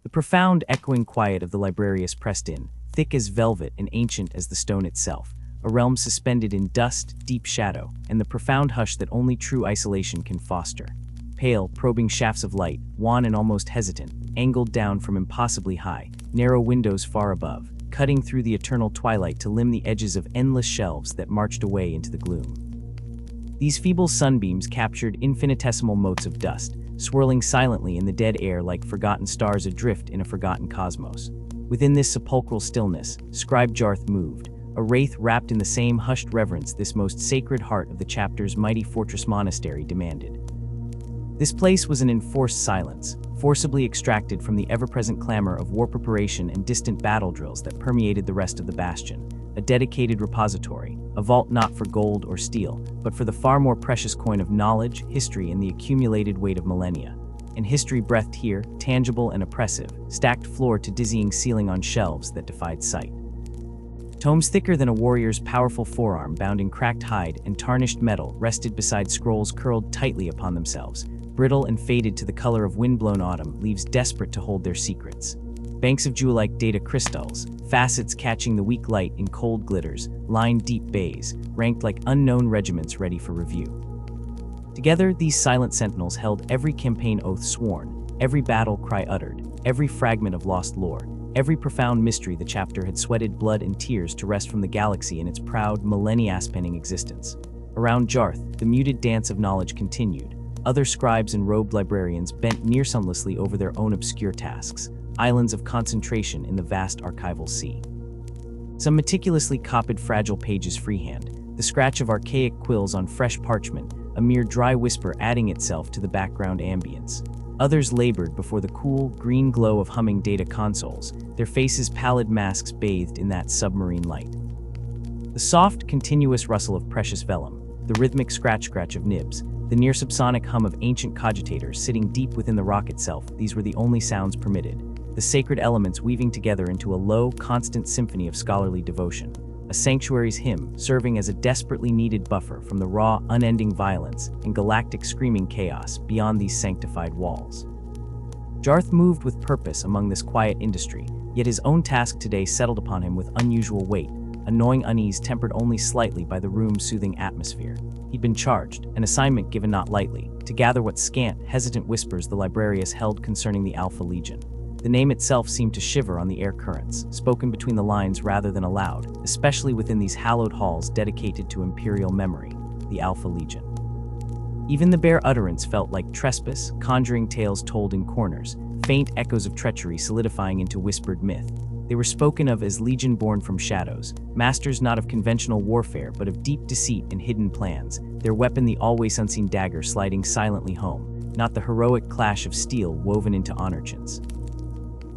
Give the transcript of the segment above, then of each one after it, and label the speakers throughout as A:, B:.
A: The profound, echoing quiet of the librarius pressed in, thick as velvet and ancient as the stone itself, a realm suspended in dust, deep shadow, and the profound hush that only true isolation can foster. Pale, probing shafts of light, wan and almost hesitant, angled down from impossibly high, narrow windows far above, cutting through the eternal twilight to limn the edges of endless shelves that marched away into the gloom. These feeble sunbeams captured infinitesimal motes of dust, swirling silently in the dead air like forgotten stars adrift in a forgotten cosmos. Within this sepulchral stillness, Scribe Jarth moved, a wraith wrapped in the same hushed reverence this most sacred heart of the chapter's mighty fortress monastery demanded. This place was an enforced silence, forcibly extracted from the ever-present clamor of war preparation and distant battle drills that permeated the rest of the bastion, a dedicated repository, a vault not for gold or steel, but for the far more precious coin of knowledge, history, and the accumulated weight of millennia. And history breathed here, tangible and oppressive, stacked floor to dizzying ceiling on shelves that defied sight. Tomes thicker than a warrior's powerful forearm bound in cracked hide and tarnished metal rested beside scrolls curled tightly upon themselves, brittle and faded to the color of wind-blown autumn, leaves desperate to hold their secrets. Banks of jewel-like data crystals, facets catching the weak light in cold glitters, lined deep bays, ranked like unknown regiments ready for review. Together, these silent sentinels held every campaign oath sworn, every battle cry uttered, every fragment of lost lore, every profound mystery the chapter had sweated blood and tears to wrest from the galaxy in its proud, millennia-spanning existence. Around Jarth, the muted dance of knowledge continued. Other scribes and robed librarians bent near-sunlessly over their own obscure tasks, islands of concentration in the vast archival sea. Some meticulously copied fragile pages freehand, the scratch of archaic quills on fresh parchment, a mere dry whisper adding itself to the background ambience. Others labored before the cool, green glow of humming data consoles, their faces pallid masks bathed in that submarine light. The soft, continuous rustle of precious vellum, the rhythmic scratch-scratch of nibs, the near-subsonic hum of ancient cogitators sitting deep within the rock itself, these were the only sounds permitted, the sacred elements weaving together into a low, constant symphony of scholarly devotion, a sanctuary's hymn serving as a desperately needed buffer from the raw, unending violence and galactic screaming chaos beyond these sanctified walls. Jarth moved with purpose among this quiet industry, yet his own task today settled upon him with unusual weight, a gnawing unease tempered only slightly by the room's soothing atmosphere. He'd been charged, an assignment given not lightly, to gather what scant, hesitant whispers the librarius held concerning the Alpha Legion. The name itself seemed to shiver on the air currents, spoken between the lines rather than aloud, especially within these hallowed halls dedicated to imperial memory, the Alpha Legion. Even the bare utterance felt like trespass, conjuring tales told in corners, faint echoes of treachery solidifying into whispered myth. They were spoken of as legion born from shadows, masters not of conventional warfare but of deep deceit and hidden plans, their weapon the always unseen dagger sliding silently home, not the heroic clash of steel woven into honor chants.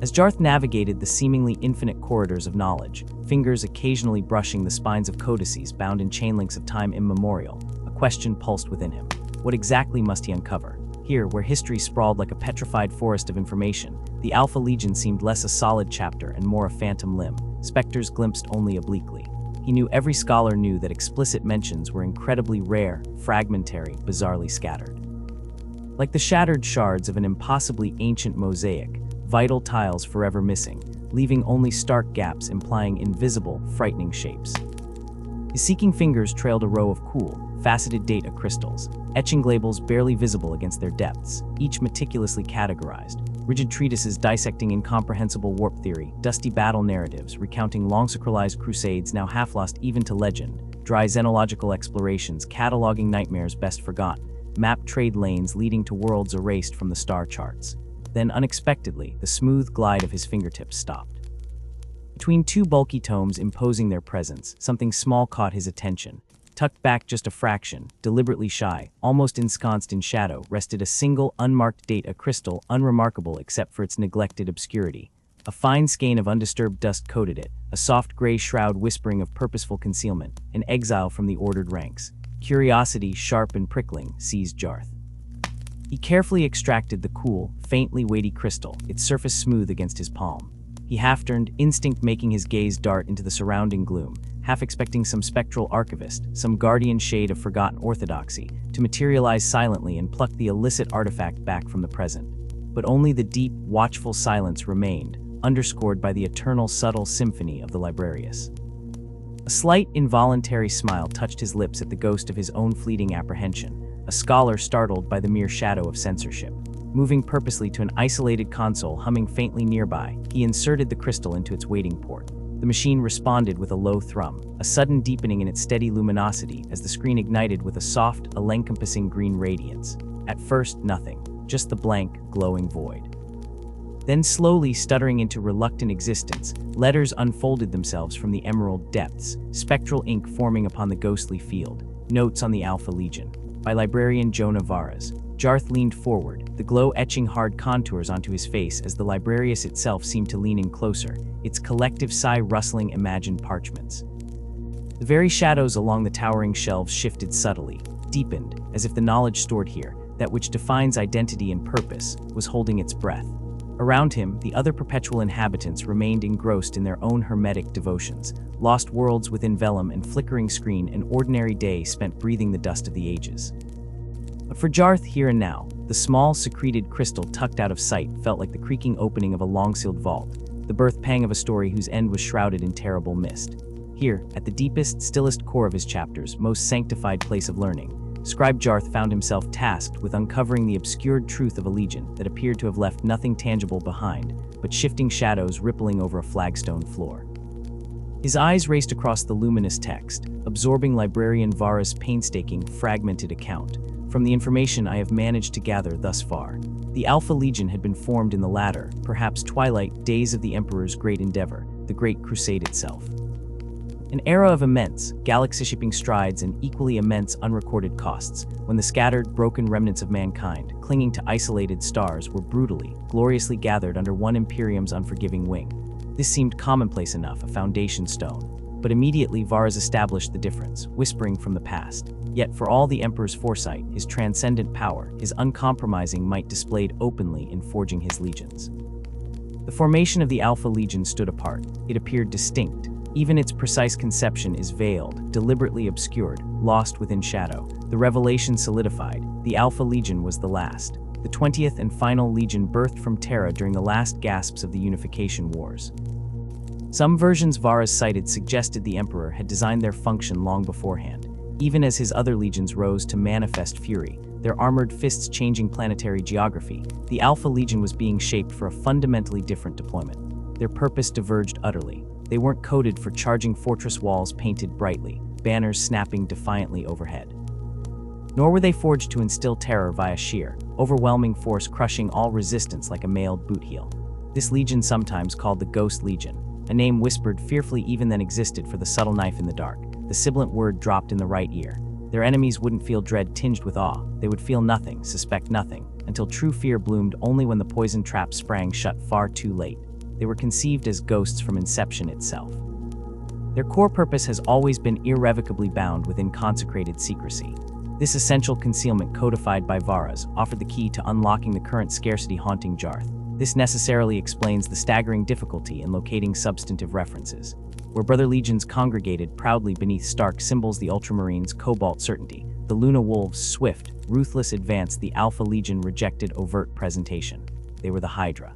A: As Jarth navigated the seemingly infinite corridors of knowledge, fingers occasionally brushing the spines of codices bound in chain links of time immemorial, a question pulsed within him. What exactly must he uncover? Here, where history sprawled like a petrified forest of information, the Alpha Legion seemed less a solid chapter and more a phantom limb, specters glimpsed only obliquely. He knew every scholar knew that explicit mentions were incredibly rare, fragmentary, bizarrely scattered. Like the shattered shards of an impossibly ancient mosaic, vital tiles forever missing, leaving only stark gaps implying invisible, frightening shapes. His seeking fingers trailed a row of cool, faceted data crystals, etching labels barely visible against their depths, each meticulously categorized, rigid treatises dissecting incomprehensible warp theory, dusty battle narratives recounting long-sacralized crusades now half-lost even to legend, dry xenological explorations cataloging nightmares best forgotten, mapped trade lanes leading to worlds erased from the star charts. Then, unexpectedly, the smooth glide of his fingertips stopped. Between two bulky tomes imposing their presence, something small caught his attention. Tucked back just a fraction, deliberately shy, almost ensconced in shadow, rested a single, unmarked data crystal, unremarkable except for its neglected obscurity. A fine skein of undisturbed dust coated it, a soft gray shroud whispering of purposeful concealment, an exile from the ordered ranks. Curiosity, sharp and prickling, seized Jarth. He carefully extracted the cool, faintly weighty crystal, its surface smooth against his palm. He half-turned, instinct making his gaze dart into the surrounding gloom, half expecting some spectral archivist, some guardian shade of forgotten orthodoxy, to materialize silently and pluck the illicit artifact back from the present. but only the deep, watchful silence remained, underscored by the eternal subtle symphony of the Librarius. A slight, involuntary smile touched his lips at the ghost of his own fleeting apprehension, a scholar startled by the mere shadow of censorship. Moving purposely to an isolated console humming faintly nearby, he inserted the crystal into its waiting port. The machine responded with a low thrum, a sudden deepening in its steady luminosity as the screen ignited with a soft, all-encompassing green radiance. At first, nothing, just the blank, glowing void. Then slowly stuttering into reluctant existence, letters unfolded themselves from the emerald depths, spectral ink forming upon the ghostly field. Notes on the Alpha Legion, by librarian Jonah Varas. Jarth leaned forward, the glow etching hard contours onto his face as the Librarius itself seemed to lean in closer, its collective sigh rustling imagined parchments. The very shadows along the towering shelves shifted subtly, deepened, as if the knowledge stored here, that which defines identity and purpose, was holding its breath. Around him, the other perpetual inhabitants remained engrossed in their own hermetic devotions, lost worlds within vellum and flickering screen, an ordinary day spent breathing the dust of the ages. But for Jarth, here and now, the small, secreted crystal tucked out of sight felt like the creaking opening of a long-sealed vault, the birth pang of a story whose end was shrouded in terrible mist. Here, at the deepest, stillest core of his chapters, most sanctified place of learning, Scribe Jarth found himself tasked with uncovering the obscured truth of a legion that appeared to have left nothing tangible behind, but shifting shadows rippling over a flagstone floor. His eyes raced across the luminous text, absorbing librarian Vara's painstaking, fragmented account. From the information I have managed to gather thus far, the Alpha Legion had been formed in the latter, perhaps twilight, days of the Emperor's great endeavor, the Great Crusade itself. An era of immense, galaxy-shipping strides and equally immense unrecorded costs, when the scattered, broken remnants of mankind, clinging to isolated stars, were brutally, gloriously gathered under one Imperium's unforgiving wing. This seemed commonplace enough, a foundation stone. But immediately Varas established the difference, whispering from the past. Yet for all the Emperor's foresight, his transcendent power, his uncompromising might displayed openly in forging his legions. The formation of the Alpha Legion stood apart. It appeared distinct. Even its precise conception is veiled, deliberately obscured, lost within shadow. The revelation solidified. The Alpha Legion was the last. The 20th and final Legion birthed from Terra during the last gasps of the Unification Wars. Some versions Varas cited suggested the Emperor had designed their function long beforehand, even as his other legions rose to manifest fury, their armored fists changing planetary geography. The Alpha Legion was being shaped for a fundamentally different deployment. Their purpose diverged utterly. They weren't coded for charging fortress walls painted brightly, banners snapping defiantly overhead. Nor were they forged to instill terror via sheer, overwhelming force crushing all resistance like a mailed boot heel. This legion, sometimes called the Ghost Legion, a name whispered fearfully even then, existed for the subtle knife in the dark, the sibilant word dropped in the right ear. Their enemies wouldn't feel dread tinged with awe. They would feel nothing, suspect nothing, until true fear bloomed only when the poison trap sprang shut far too late. They were conceived as ghosts from inception itself. Their core purpose has always been irrevocably bound within consecrated secrecy. This essential concealment, codified by Varas, offered the key to unlocking the current scarcity haunting Jarth. This necessarily explains the staggering difficulty in locating substantive references. Where brother legions congregated proudly beneath stark symbols, the Ultramarines' cobalt certainty, the Luna Wolves' swift, ruthless advance, the Alpha Legion rejected overt presentation. They were the Hydra.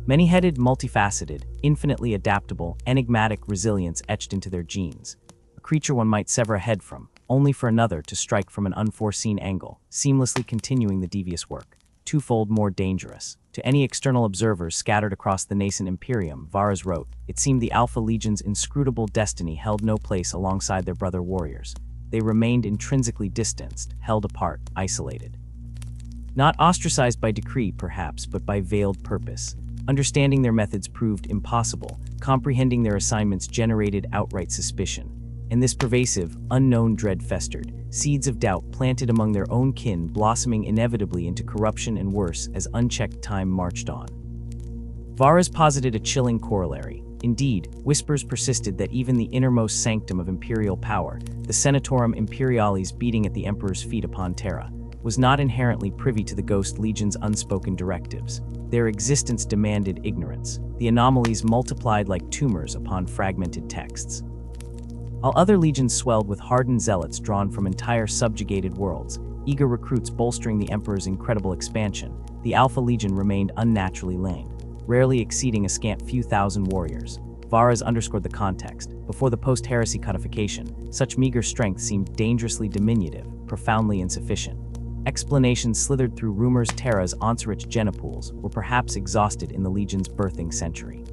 A: Many-headed, multifaceted, infinitely adaptable, enigmatic resilience etched into their genes. A creature one might sever a head from, only for another to strike from an unforeseen angle, seamlessly continuing the devious work. Twofold more dangerous. To any external observers scattered across the nascent Imperium, Varas wrote, it seemed the Alpha Legion's inscrutable destiny held no place alongside their brother warriors. They remained intrinsically distanced, held apart, isolated. Not ostracized by decree, perhaps, but by veiled purpose. Understanding their methods proved impossible. Comprehending their assignments generated outright suspicion. And this pervasive, unknown dread festered, seeds of doubt planted among their own kin, blossoming inevitably into corruption and worse as unchecked time marched on. Varas posited a chilling corollary. Indeed, whispers persisted that even the innermost sanctum of imperial power, the Senatorum Imperialis beating at the Emperor's feet upon Terra, was not inherently privy to the Ghost Legion's unspoken directives. Their existence demanded ignorance. The anomalies multiplied like tumors upon fragmented texts. While other legions swelled with hardened zealots drawn from entire subjugated worlds, eager recruits bolstering the Emperor's incredible expansion, the Alpha Legion remained unnaturally lean, rarely exceeding a scant few thousand warriors. Varus underscored the context. Before the post-heresy codification, such meager strength seemed dangerously diminutive, profoundly insufficient. Explanations slithered through rumors Terra's once-rich genipools were perhaps exhausted in the Legion's birthing century.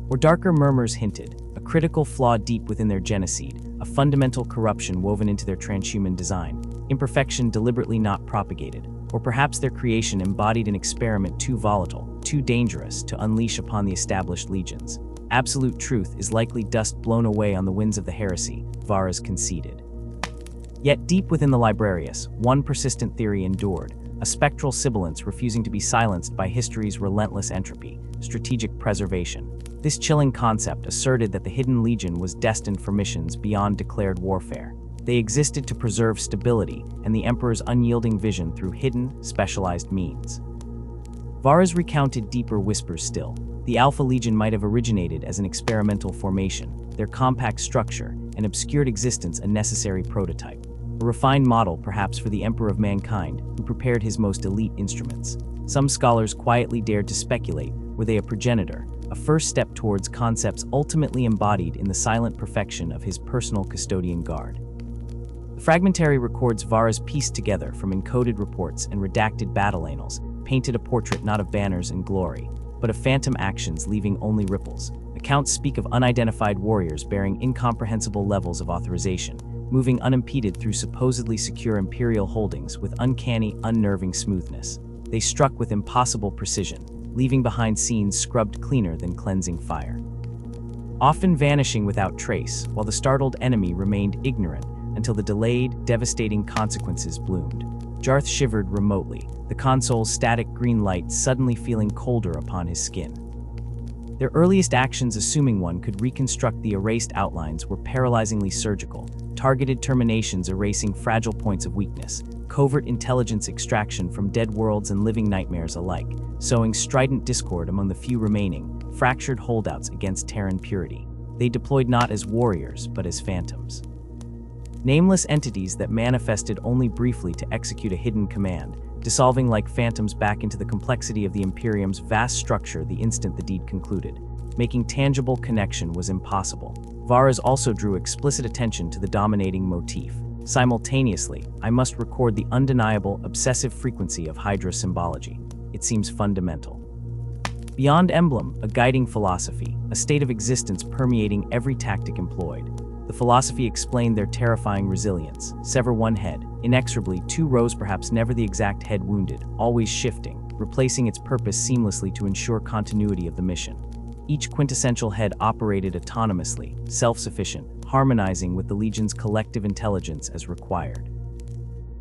A: Or darker murmurs hinted, a critical flaw deep within their genocide, a fundamental corruption woven into their transhuman design, imperfection deliberately not propagated, or perhaps their creation embodied an experiment too volatile, too dangerous to unleash upon the established legions. Absolute truth is likely dust blown away on the winds of the heresy, Varus conceded. Yet deep within the Librarius, one persistent theory endured, a spectral sibilance refusing to be silenced by history's relentless entropy, strategic preservation. This chilling concept asserted that the Hidden Legion was destined for missions beyond declared warfare. They existed to preserve stability and the Emperor's unyielding vision through hidden, specialized means. Varus recounted deeper whispers still. The Alpha Legion might have originated as an experimental formation, their compact structure and obscured existence a necessary prototype. A refined model perhaps for the Emperor of Mankind, who prepared his most elite instruments. Some scholars quietly dared to speculate, were they a progenitor, a first step towards concepts ultimately embodied in the silent perfection of his personal custodian guard. The fragmentary records Varus pieced together from encoded reports and redacted battle annals painted a portrait not of banners and glory, but of phantom actions leaving only ripples. Accounts speak of unidentified warriors bearing incomprehensible levels of authorization, moving unimpeded through supposedly secure Imperial holdings with uncanny, unnerving smoothness. They struck with impossible precision, leaving behind scenes scrubbed cleaner than cleansing fire. Often vanishing without trace, while the startled enemy remained ignorant until the delayed, devastating consequences bloomed. Jarth shivered remotely, the console's static green light suddenly feeling colder upon his skin. Their earliest actions, assuming one could reconstruct the erased outlines, were paralyzingly surgical, targeted terminations erasing fragile points of weakness, covert intelligence extraction from dead worlds and living nightmares alike, sowing strident discord among the few remaining, fractured holdouts against Terran purity. They deployed not as warriors, but as phantoms. Nameless entities that manifested only briefly to execute a hidden command, dissolving like phantoms back into the complexity of the Imperium's vast structure the instant the deed concluded. Making tangible connection was impossible. Varus also drew explicit attention to the dominating motif. Simultaneously, I must record the undeniable, obsessive frequency of Hydra symbology. It seems fundamental. Beyond emblem, a guiding philosophy, a state of existence permeating every tactic employed. The philosophy explained their terrifying resilience. Sever one head, inexorably, two rows, perhaps never the exact head wounded, always shifting, replacing its purpose seamlessly to ensure continuity of the mission. Each quintessential head operated autonomously, self-sufficient, harmonizing with the Legion's collective intelligence as required.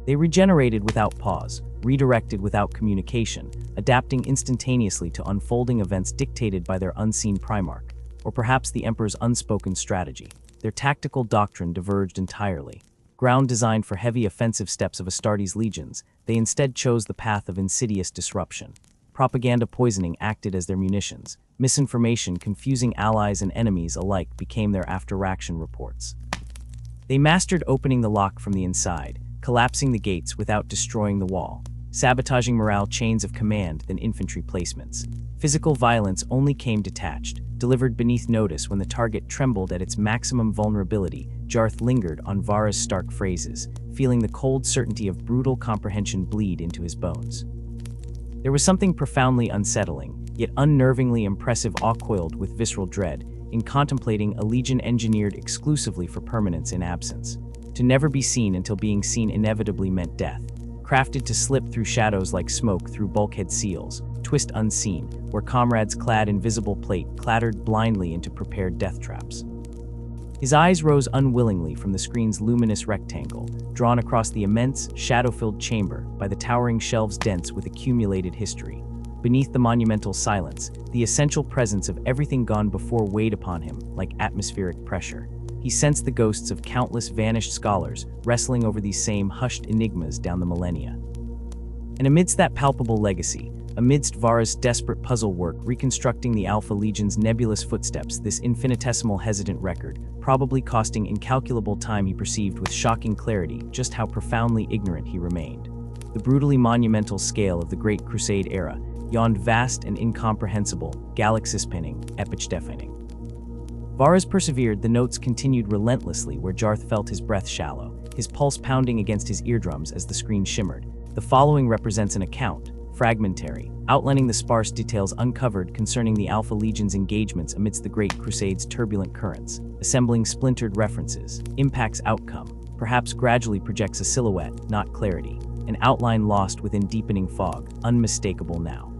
A: They regenerated without pause, redirected without communication, adapting instantaneously to unfolding events dictated by their unseen Primarch, or perhaps the Emperor's unspoken strategy. Their tactical doctrine diverged entirely. Ground designed for heavy offensive steps of Astartes' legions, they instead chose the path of insidious disruption. Propaganda poisoning acted as their munitions. Misinformation confusing allies and enemies alike became their after-action reports. They mastered opening the lock from the inside, collapsing the gates without destroying the wall, sabotaging morale chains of command than infantry placements. Physical violence only came detached, delivered beneath notice when the target trembled at its maximum vulnerability. Jarth lingered on Varus' stark phrases, feeling the cold certainty of brutal comprehension bleed into his bones. There was something profoundly unsettling, yet unnervingly impressive, awe-coiled with visceral dread, in contemplating a legion engineered exclusively for permanence in absence. To never be seen until being seen inevitably meant death. Crafted to slip through shadows like smoke through bulkhead seals, twist unseen, where comrades clad in visible plate clattered blindly into prepared death traps. His eyes rose unwillingly from the screen's luminous rectangle, drawn across the immense, shadow-filled chamber by the towering shelves dense with accumulated history. Beneath the monumental silence, the essential presence of everything gone before weighed upon him like atmospheric pressure. He sensed the ghosts of countless vanished scholars wrestling over these same hushed enigmas down the millennia. And amidst that palpable legacy, amidst Varus' desperate puzzle work reconstructing the Alpha Legion's nebulous footsteps, this infinitesimal hesitant record, probably costing incalculable time, he perceived with shocking clarity just how profoundly ignorant he remained. The brutally monumental scale of the Great Crusade era yawned vast and incomprehensible, galaxy-spanning, epic-defining. Varus persevered, the notes continued relentlessly where Jarth felt his breath shallow, his pulse pounding against his eardrums as the screen shimmered. The following represents an account, fragmentary, outlining the sparse details uncovered concerning the Alpha Legion's engagements amidst the Great Crusade's turbulent currents, assembling splintered references, impacts outcome, perhaps gradually projects a silhouette, not clarity, an outline lost within deepening fog, unmistakable now.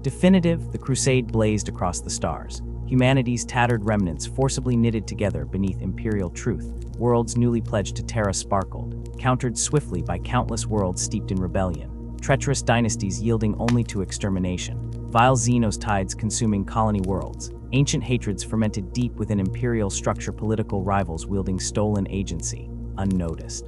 A: Definitive, the crusade blazed across the stars, humanity's tattered remnants forcibly knitted together beneath imperial truth, worlds newly pledged to Terra sparkled, countered swiftly by countless worlds steeped in rebellion, treacherous dynasties yielding only to extermination, vile Xenos tides consuming colony worlds, ancient hatreds fermented deep within imperial structure, political rivals wielding stolen agency, unnoticed.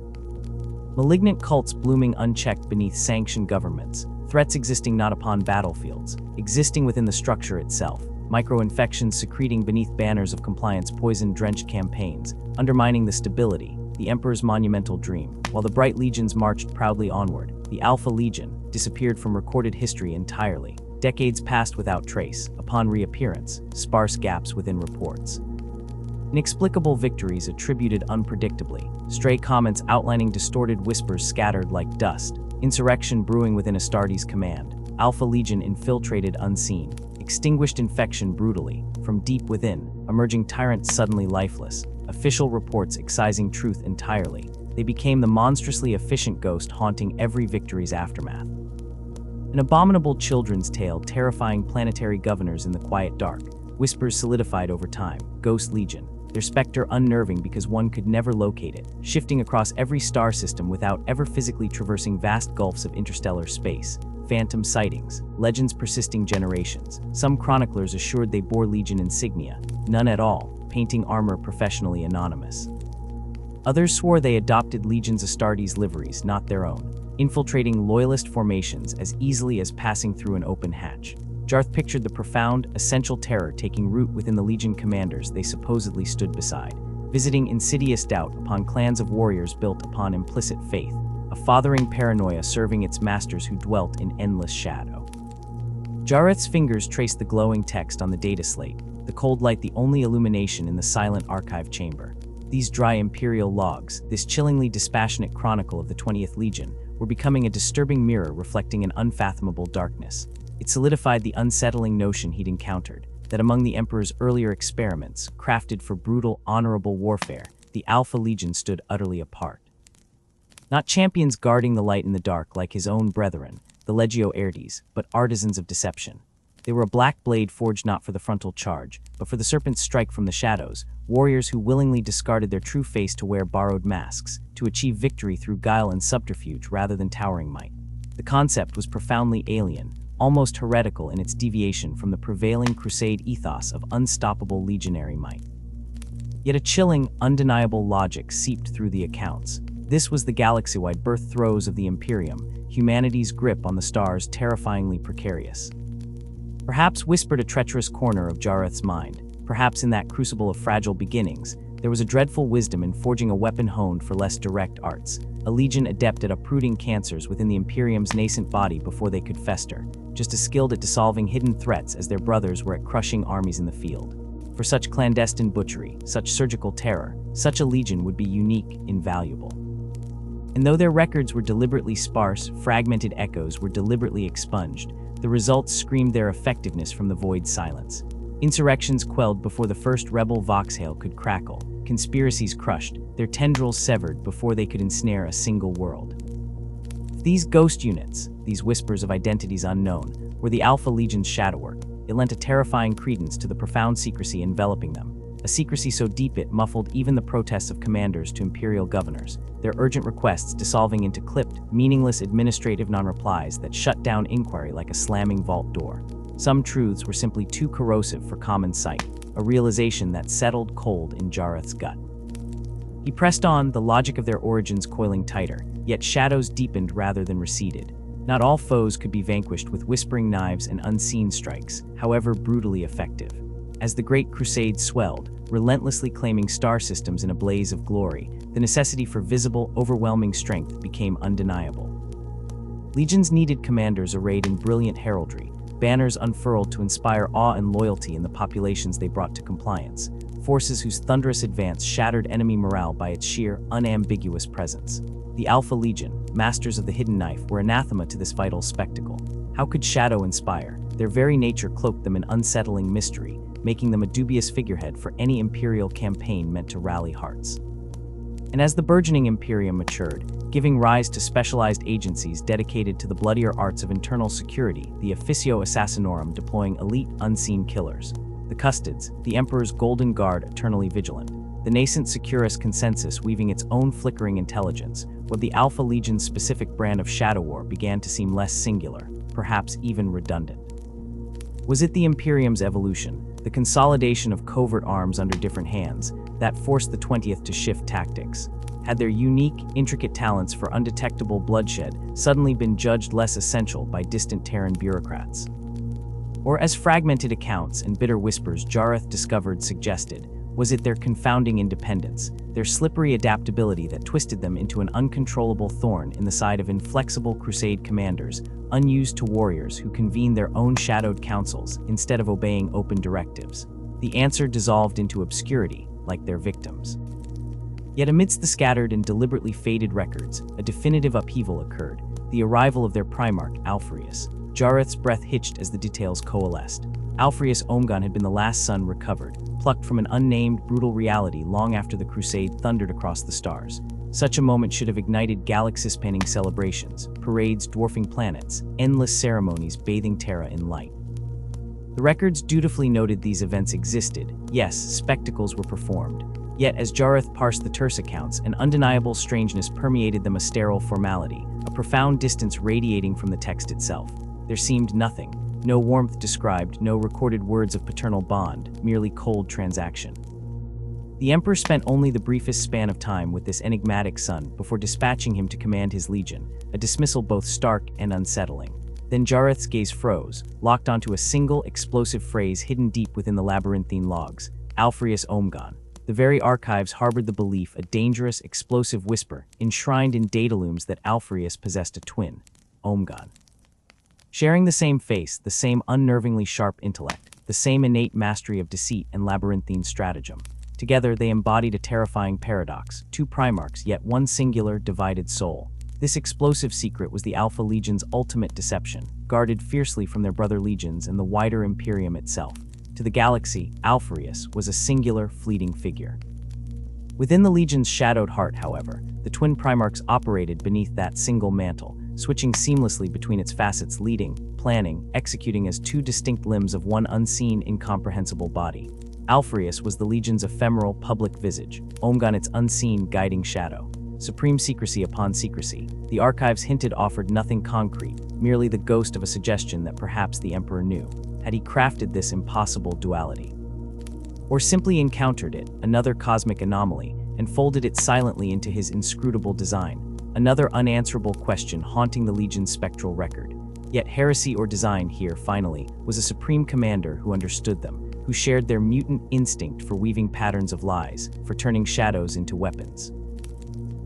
A: Malignant cults blooming unchecked beneath sanctioned governments, threats existing not upon battlefields, existing within the structure itself, micro-infections secreting beneath banners of compliance, poison-drenched campaigns, undermining the stability, the Emperor's monumental dream. While the bright legions marched proudly onward, the Alpha Legion disappeared from recorded history entirely. Decades passed without trace. Upon reappearance, sparse gaps within reports. Inexplicable victories attributed unpredictably, stray comments outlining distorted whispers scattered like dust, insurrection brewing within Astartes' command, Alpha Legion infiltrated unseen, extinguished infection brutally, from deep within, emerging tyrants suddenly lifeless, official reports excising truth entirely. They became the monstrously efficient ghost haunting every victory's aftermath. An abominable children's tale terrifying planetary governors in the quiet dark, whispers solidified over time, Ghost Legion, their specter unnerving because one could never locate it, shifting across every star system without ever physically traversing vast gulfs of interstellar space. Phantom sightings, legends persisting generations. Some chroniclers assured they bore Legion insignia, none at all, painting armor professionally anonymous. Others swore they adopted Legion's Astartes liveries, not their own, infiltrating loyalist formations as easily as passing through an open hatch. Jarth pictured the profound, essential terror taking root within the Legion commanders they supposedly stood beside, visiting insidious doubt upon clans of warriors built upon implicit faith, a fathering paranoia serving its masters who dwelt in endless shadow. Jareth's fingers traced the glowing text on the data slate, the cold light the only illumination in the silent archive chamber. These dry imperial logs, this chillingly dispassionate chronicle of the 20th Legion, were becoming a disturbing mirror reflecting an unfathomable darkness. It solidified the unsettling notion he'd encountered, that among the Emperor's earlier experiments, crafted for brutal, honorable warfare, the Alpha Legion stood utterly apart. Not champions guarding the light in the dark like his own brethren, the Legio Aertes, but artisans of deception. They were a black blade forged not for the frontal charge, but for the serpent's strike from the shadows, warriors who willingly discarded their true face to wear borrowed masks, to achieve victory through guile and subterfuge rather than towering might. The concept was profoundly alien, almost heretical in its deviation from the prevailing crusade ethos of unstoppable legionary might. Yet a chilling, undeniable logic seeped through the accounts. This was the galaxy-wide birth throes of the Imperium, humanity's grip on the stars terrifyingly precarious. Perhaps whispered a treacherous corner of Jareth's mind, perhaps in that crucible of fragile beginnings, there was a dreadful wisdom in forging a weapon honed for less direct arts, a legion adept at uprooting cancers within the Imperium's nascent body before they could fester, just as skilled at dissolving hidden threats as their brothers were at crushing armies in the field. For such clandestine butchery, such surgical terror, such a legion would be unique, invaluable. And though their records were deliberately sparse, fragmented echoes were deliberately expunged, the results screamed their effectiveness from the void silence. Insurrections quelled before the first rebel voxhail could crackle, conspiracies crushed, their tendrils severed before they could ensnare a single world. These ghost units, these whispers of identities unknown, were the Alpha Legion's shadow work. It lent a terrifying credence to the profound secrecy enveloping them, a secrecy so deep it muffled even the protests of commanders to imperial governors, their urgent requests dissolving into clipped, meaningless administrative non-replies that shut down inquiry like a slamming vault door. Some truths were simply too corrosive for common sight, a realization that settled cold in Jareth's gut. He pressed on, the logic of their origins coiling tighter, yet shadows deepened rather than receded. Not all foes could be vanquished with whispering knives and unseen strikes, however brutally effective. As the Great Crusade swelled, relentlessly claiming star systems in a blaze of glory, the necessity for visible, overwhelming strength became undeniable. Legions needed commanders arrayed in brilliant heraldry, banners unfurled to inspire awe and loyalty in the populations they brought to compliance, forces whose thunderous advance shattered enemy morale by its sheer, unambiguous presence. The Alpha Legion, masters of the hidden knife, were anathema to this vital spectacle. How could shadow inspire? Their very nature cloaked them in unsettling mystery, making them a dubious figurehead for any imperial campaign meant to rally hearts. And as the burgeoning Imperium matured, giving rise to specialized agencies dedicated to the bloodier arts of internal security, the Officio Assassinorum deploying elite, unseen killers, the Custodes, the Emperor's Golden Guard eternally vigilant, the nascent Securus Consensus weaving its own flickering intelligence, while the Alpha Legion's specific brand of shadow war began to seem less singular, perhaps even redundant. Was it the Imperium's evolution, the consolidation of covert arms under different hands, that forced the 20th to shift tactics? Had their unique, intricate talents for undetectable bloodshed suddenly been judged less essential by distant Terran bureaucrats? Or, as fragmented accounts and bitter whispers Jareth discovered suggested, was it their confounding independence, their slippery adaptability that twisted them into an uncontrollable thorn in the side of inflexible Crusade commanders, unused to warriors who convened their own shadowed councils instead of obeying open directives? The answer dissolved into obscurity, like their victims. Yet amidst the scattered and deliberately faded records, a definitive upheaval occurred, the arrival of their Primarch Alpharius. Jareth's breath hitched as the details coalesced. Alpharius Omegon had been the last son recovered, plucked from an unnamed, brutal reality long after the Crusade thundered across the stars. Such a moment should have ignited galaxy-spanning celebrations, parades dwarfing planets, endless ceremonies bathing Terra in light. The records dutifully noted these events existed. Yes, spectacles were performed. Yet, as Jareth parsed the terse accounts, an undeniable strangeness permeated them, a sterile formality, a profound distance radiating from the text itself. There seemed nothing. No warmth described, no recorded words of paternal bond, merely cold transaction. The Emperor spent only the briefest span of time with this enigmatic son before dispatching him to command his legion, a dismissal both stark and unsettling. Then Jareth's gaze froze, locked onto a single, explosive phrase hidden deep within the labyrinthine logs: Alpharius Omegon. The very archives harbored the belief, a dangerous, explosive whisper, enshrined in datalooms, that Alpharius possessed a twin, Omegon. Sharing the same face, the same unnervingly sharp intellect, the same innate mastery of deceit and labyrinthine stratagem. Together, they embodied a terrifying paradox: two Primarchs, yet one singular, divided soul. This explosive secret was the Alpha Legion's ultimate deception, guarded fiercely from their brother legions and the wider Imperium itself. To the galaxy, Alpharius was a singular, fleeting figure. Within the Legion's shadowed heart, however, the twin Primarchs operated beneath that single mantle, switching seamlessly between its facets, leading, planning, executing as two distinct limbs of one unseen, incomprehensible body. Alpharius was the Legion's ephemeral, public visage, Omegon its unseen, guiding shadow. Supreme secrecy upon secrecy, the archives hinted, offered nothing concrete, merely the ghost of a suggestion that perhaps the Emperor knew. Had he crafted this impossible duality? Or simply encountered it, another cosmic anomaly, and folded it silently into his inscrutable design? Another unanswerable question haunting the Legion's spectral record. Yet heresy or design here, finally, was a supreme commander who understood them, who shared their mutant instinct for weaving patterns of lies, for turning shadows into weapons.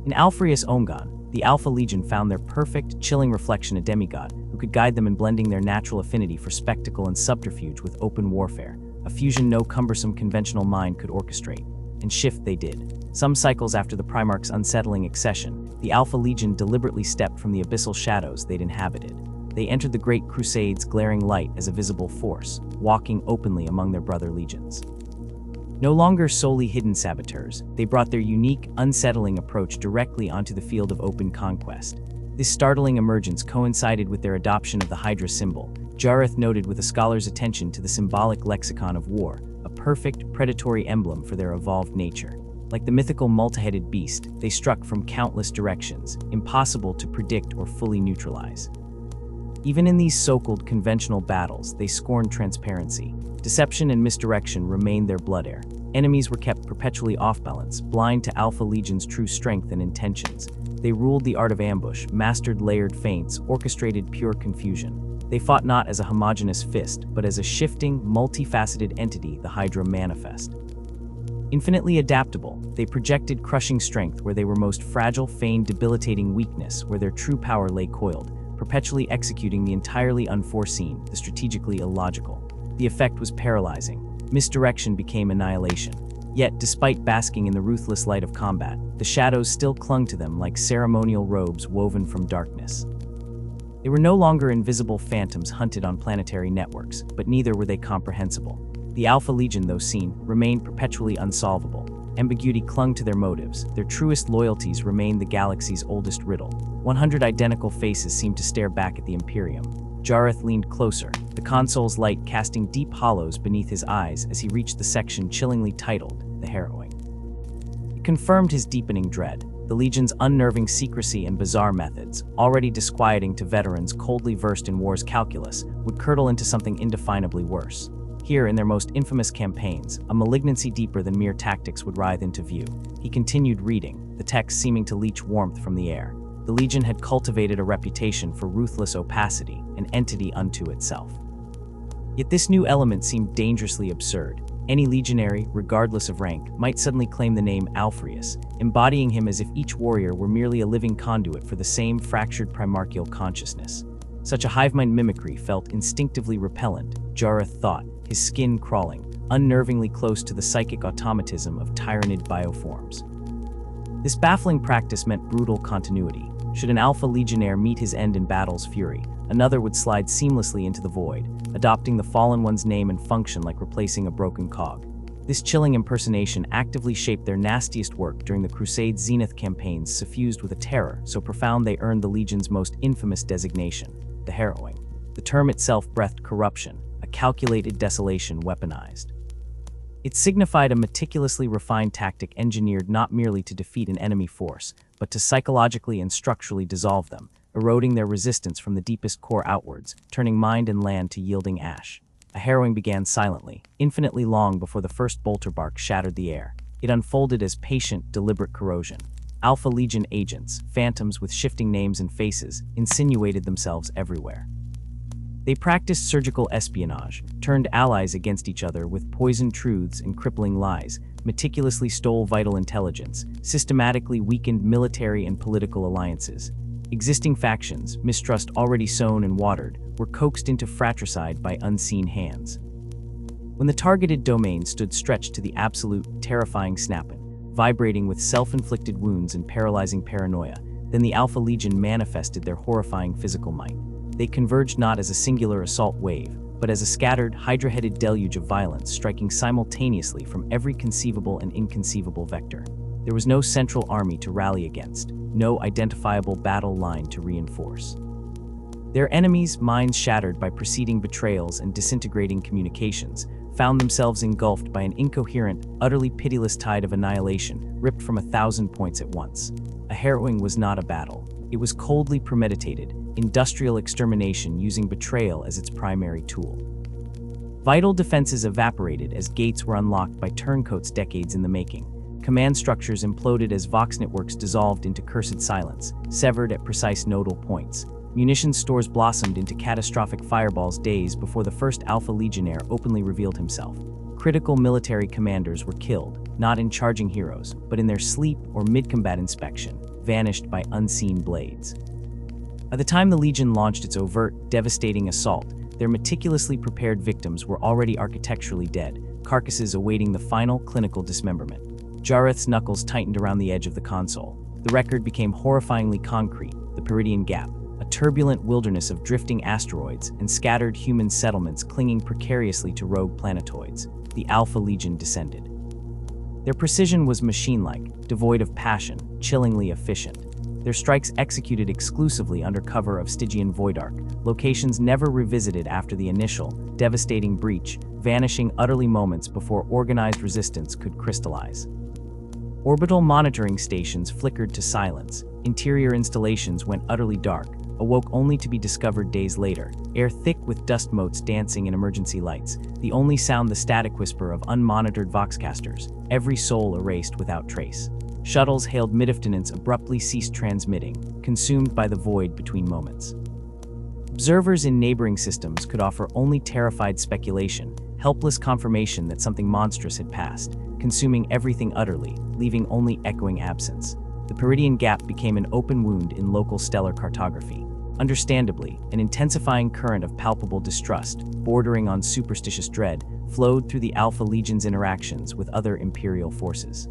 A: In Alpharius Omegon, the Alpha Legion found their perfect, chilling reflection, a demigod who could guide them in blending their natural affinity for spectacle and subterfuge with open warfare, a fusion no cumbersome conventional mind could orchestrate. And shift they did. Some cycles after the Primarch's unsettling accession, the Alpha Legion deliberately stepped from the abyssal shadows they'd inhabited. They entered the Great Crusade's glaring light as a visible force, walking openly among their brother legions. No longer solely hidden saboteurs, they brought their unique, unsettling approach directly onto the field of open conquest. This startling emergence coincided with their adoption of the Hydra symbol. Jareth noted with a scholar's attention to the symbolic lexicon of war, a perfect, predatory emblem for their evolved nature. Like the mythical multi-headed beast, they struck from countless directions, impossible to predict or fully neutralize. Even in these so-called conventional battles, they scorned transparency. Deception and misdirection remained their blood heir. Enemies were kept perpetually off-balance, blind to Alpha Legion's true strength and intentions. They ruled the art of ambush, mastered layered feints, orchestrated pure confusion. They fought not as a homogeneous fist, but as a shifting, multifaceted entity, the Hydra manifest. Infinitely adaptable, they projected crushing strength where they were most fragile, feigned debilitating weakness where their true power lay coiled, perpetually executing the entirely unforeseen, the strategically illogical. The effect was paralyzing. Misdirection became annihilation. Yet, despite basking in the ruthless light of combat, the shadows still clung to them like ceremonial robes woven from darkness. They were no longer invisible phantoms hunted on planetary networks, but neither were they comprehensible. The Alpha Legion, though seen, remained perpetually unsolvable. Ambiguity clung to their motives. Their truest loyalties remained the galaxy's oldest riddle. 100 identical faces seemed to stare back at the Imperium. Jareth leaned closer, the console's light casting deep hollows beneath his eyes as he reached the section chillingly titled, The Harrowing. It confirmed his deepening dread. The Legion's unnerving secrecy and bizarre methods, already disquieting to veterans coldly versed in war's calculus, would curdle into something indefinably worse. Here, in their most infamous campaigns, a malignancy deeper than mere tactics would writhe into view. He continued reading, the text seeming to leach warmth from the air. The Legion had cultivated a reputation for ruthless opacity, an entity unto itself. Yet this new element seemed dangerously absurd. Any legionary, regardless of rank, might suddenly claim the name Alpharius, embodying him as if each warrior were merely a living conduit for the same fractured primarchial consciousness. Such a hive-mind mimicry felt instinctively repellent, Jareth thought, his skin crawling, unnervingly close to the psychic automatism of tyrannid bioforms. This baffling practice meant brutal continuity. Should an Alpha Legionnaire meet his end in battle's fury, another would slide seamlessly into the void, adopting the fallen one's name and function like replacing a broken cog. This chilling impersonation actively shaped their nastiest work during the Crusade's Zenith campaigns, suffused with a terror so profound they earned the Legion's most infamous designation, the Harrowing. The term itself breathed corruption, a calculated desolation weaponized. It signified a meticulously refined tactic engineered not merely to defeat an enemy force, but to psychologically and structurally dissolve them, eroding their resistance from the deepest core outwards, turning mind and land to yielding ash. A harrowing began silently, infinitely long before the first bolter bark shattered the air. It unfolded as patient, deliberate corrosion. Alpha Legion agents, phantoms with shifting names and faces, insinuated themselves everywhere. They practiced surgical espionage, turned allies against each other with poisoned truths and crippling lies, meticulously stole vital intelligence, systematically weakened military and political alliances. Existing factions, mistrust already sown and watered, were coaxed into fratricide by unseen hands. When the targeted domain stood stretched to the absolute, terrifying snapping, vibrating with self-inflicted wounds and paralyzing paranoia, then the Alpha Legion manifested their horrifying physical might. They converged not as a singular assault wave, but as a scattered, hydra-headed deluge of violence striking simultaneously from every conceivable and inconceivable vector. There was no central army to rally against, no identifiable battle line to reinforce. Their enemies, minds shattered by preceding betrayals and disintegrating communications, found themselves engulfed by an incoherent, utterly pitiless tide of annihilation, ripped from 1,000 points at once. A harrowing was not a battle. It was coldly premeditated, industrial extermination using betrayal as its primary tool. Vital defenses evaporated as gates were unlocked by turncoats decades in the making. Command structures imploded as Vox networks dissolved into cursed silence, severed at precise nodal points. Munition stores blossomed into catastrophic fireballs days before the first Alpha Legionnaire openly revealed himself. Critical military commanders were killed, not in charging heroes, but in their sleep or mid-combat inspection, vanished by unseen blades. By the time the Legion launched its overt, devastating assault, their meticulously prepared victims were already architecturally dead, carcasses awaiting the final clinical dismemberment. Jareth's knuckles tightened around the edge of the console. The record became horrifyingly concrete, the Peridian Gap, a turbulent wilderness of drifting asteroids and scattered human settlements clinging precariously to rogue planetoids. The Alpha Legion descended. Their precision was machine-like, devoid of passion, chillingly efficient. Their strikes executed exclusively under cover of Stygian Void Arc, locations never revisited after the initial, devastating breach, vanishing utterly moments before organized resistance could crystallize. Orbital monitoring stations flickered to silence, interior installations went utterly dark, awoke only to be discovered days later, air thick with dust motes dancing in emergency lights, the only sound the static whisper of unmonitored voxcasters, every soul erased without trace. Shuttles hailed midafternoons abruptly ceased transmitting, consumed by the void between moments. Observers in neighboring systems could offer only terrified speculation, helpless confirmation that something monstrous had passed, consuming everything utterly, leaving only echoing absence. The Peridian Gap became an open wound in local stellar cartography. Understandably, an intensifying current of palpable distrust, bordering on superstitious dread, flowed through the Alpha Legion's interactions with other Imperial forces.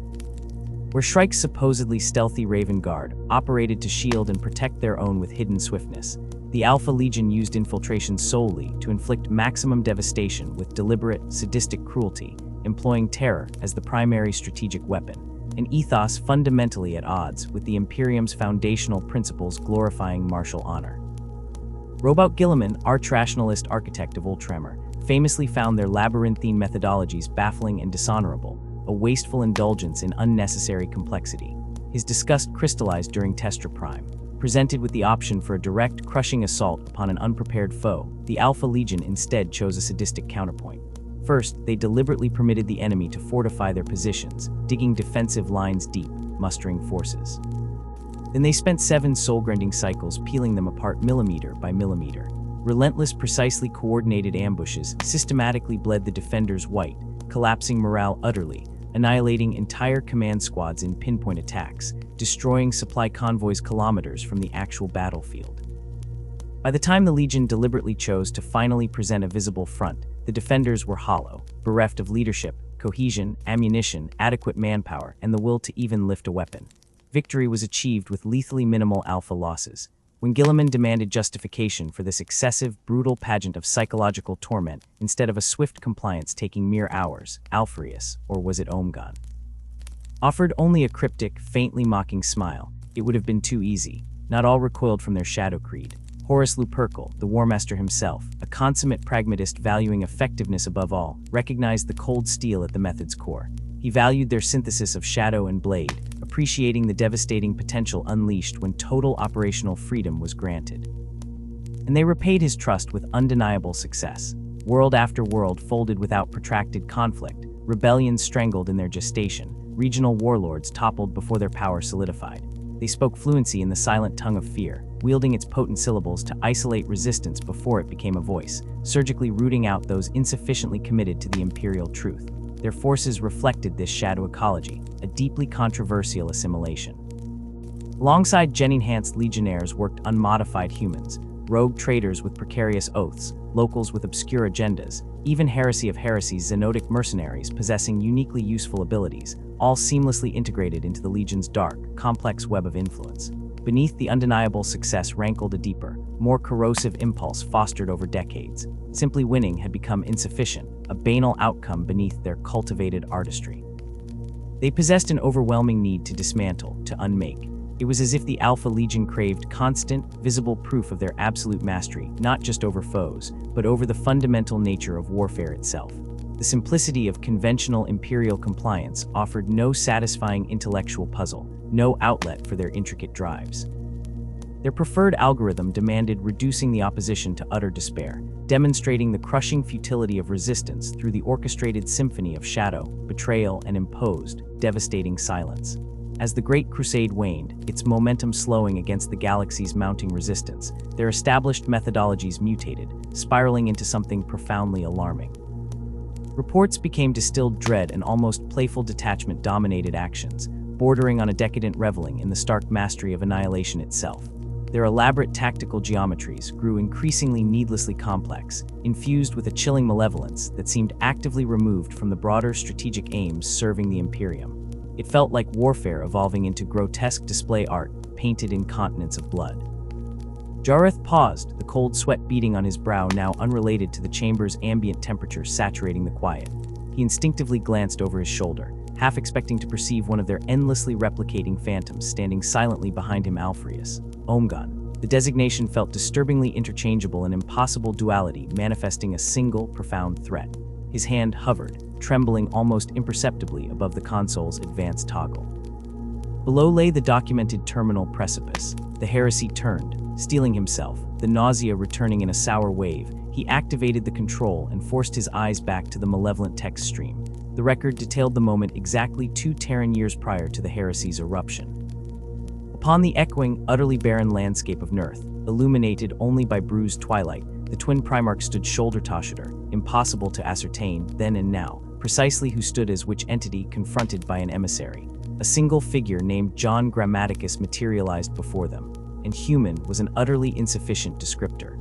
A: Where Shrike's supposedly stealthy Raven Guard operated to shield and protect their own with hidden swiftness, the Alpha Legion used infiltration solely to inflict maximum devastation with deliberate, sadistic cruelty, employing terror as the primary strategic weapon, an ethos fundamentally at odds with the Imperium's foundational principles glorifying martial honor. Robout Guilliman, arch-rationalist architect of Ultramar, famously found their labyrinthine methodologies baffling and dishonorable, a wasteful indulgence in unnecessary complexity. His disgust crystallized during Testra Prime. Presented with the option for a direct, crushing assault upon an unprepared foe, the Alpha Legion instead chose a sadistic counterpoint. First, they deliberately permitted the enemy to fortify their positions, digging defensive lines deep, mustering forces. Then they spent 7 soul-grinding cycles peeling them apart millimeter by millimeter. Relentless, precisely coordinated ambushes systematically bled the defenders white, collapsing morale utterly, annihilating entire command squads in pinpoint attacks, destroying supply convoys kilometers from the actual battlefield. By the time the Legion deliberately chose to finally present a visible front, the defenders were hollow, bereft of leadership, cohesion, ammunition, adequate manpower, and the will to even lift a weapon. Victory was achieved with lethally minimal Alpha losses. When Guilliman demanded justification for this excessive, brutal pageant of psychological torment instead of a swift compliance taking mere hours, Alpharius, or was it Omegon, offered only a cryptic, faintly mocking smile. It would have been too easy. Not all recoiled from their shadow creed. Horus Lupercal, the War Master himself, a consummate pragmatist valuing effectiveness above all, recognized the cold steel at the method's core. He valued their synthesis of shadow and blade, appreciating the devastating potential unleashed when total operational freedom was granted. And they repaid his trust with undeniable success. World after world folded without protracted conflict, rebellions strangled in their gestation, regional warlords toppled before their power solidified. They spoke fluency in the silent tongue of fear, wielding its potent syllables to isolate resistance before it became a voice, surgically rooting out those insufficiently committed to the imperial truth. Their forces reflected this shadow ecology, a deeply controversial assimilation. Alongside gen-enhanced legionnaires worked unmodified humans, rogue traders with precarious oaths, locals with obscure agendas, even heresy of heresies Xenotic mercenaries possessing uniquely useful abilities, all seamlessly integrated into the Legion's dark, complex web of influence. Beneath the undeniable success rankled a deeper, more corrosive impulse fostered over decades. Simply winning had become insufficient, a banal outcome beneath their cultivated artistry. They possessed an overwhelming need to dismantle, to unmake. It was as if the Alpha Legion craved constant, visible proof of their absolute mastery, not just over foes, but over the fundamental nature of warfare itself. The simplicity of conventional Imperial compliance offered no satisfying intellectual puzzle, no outlet for their intricate drives. Their preferred algorithm demanded reducing the opposition to utter despair, demonstrating the crushing futility of resistance through the orchestrated symphony of shadow, betrayal, and imposed, devastating silence. As the Great Crusade waned, its momentum slowing against the galaxy's mounting resistance, their established methodologies mutated, spiraling into something profoundly alarming. Reports became distilled dread and almost playful detachment dominated actions, bordering on a decadent reveling in the stark mastery of annihilation itself. Their elaborate tactical geometries grew increasingly needlessly complex, infused with a chilling malevolence that seemed actively removed from the broader strategic aims serving the Imperium. It felt like warfare evolving into grotesque display art, painted in continents of blood. Jareth paused, the cold sweat beading on his brow now unrelated to the chamber's ambient temperature saturating the quiet. He instinctively glanced over his shoulder, half expecting to perceive one of their endlessly replicating phantoms standing silently behind him. Alpharius. Omegon. The designation felt disturbingly interchangeable, an impossible duality manifesting a single, profound threat. His hand hovered, trembling almost imperceptibly above the console's advanced toggle. Below lay the documented terminal precipice. The heresy turned, steeling himself, the nausea returning in a sour wave. He activated the control and forced his eyes back to the malevolent text stream. The record detailed the moment exactly 2 Terran years prior to the heresy's eruption. Upon the echoing, utterly barren landscape of Nurth, illuminated only by bruised twilight, the twin Primarch stood shoulder to shoulder, impossible to ascertain, then and now, precisely who stood as which entity confronted by an emissary. A single figure named John Grammaticus materialized before them. and human was an utterly insufficient descriptor.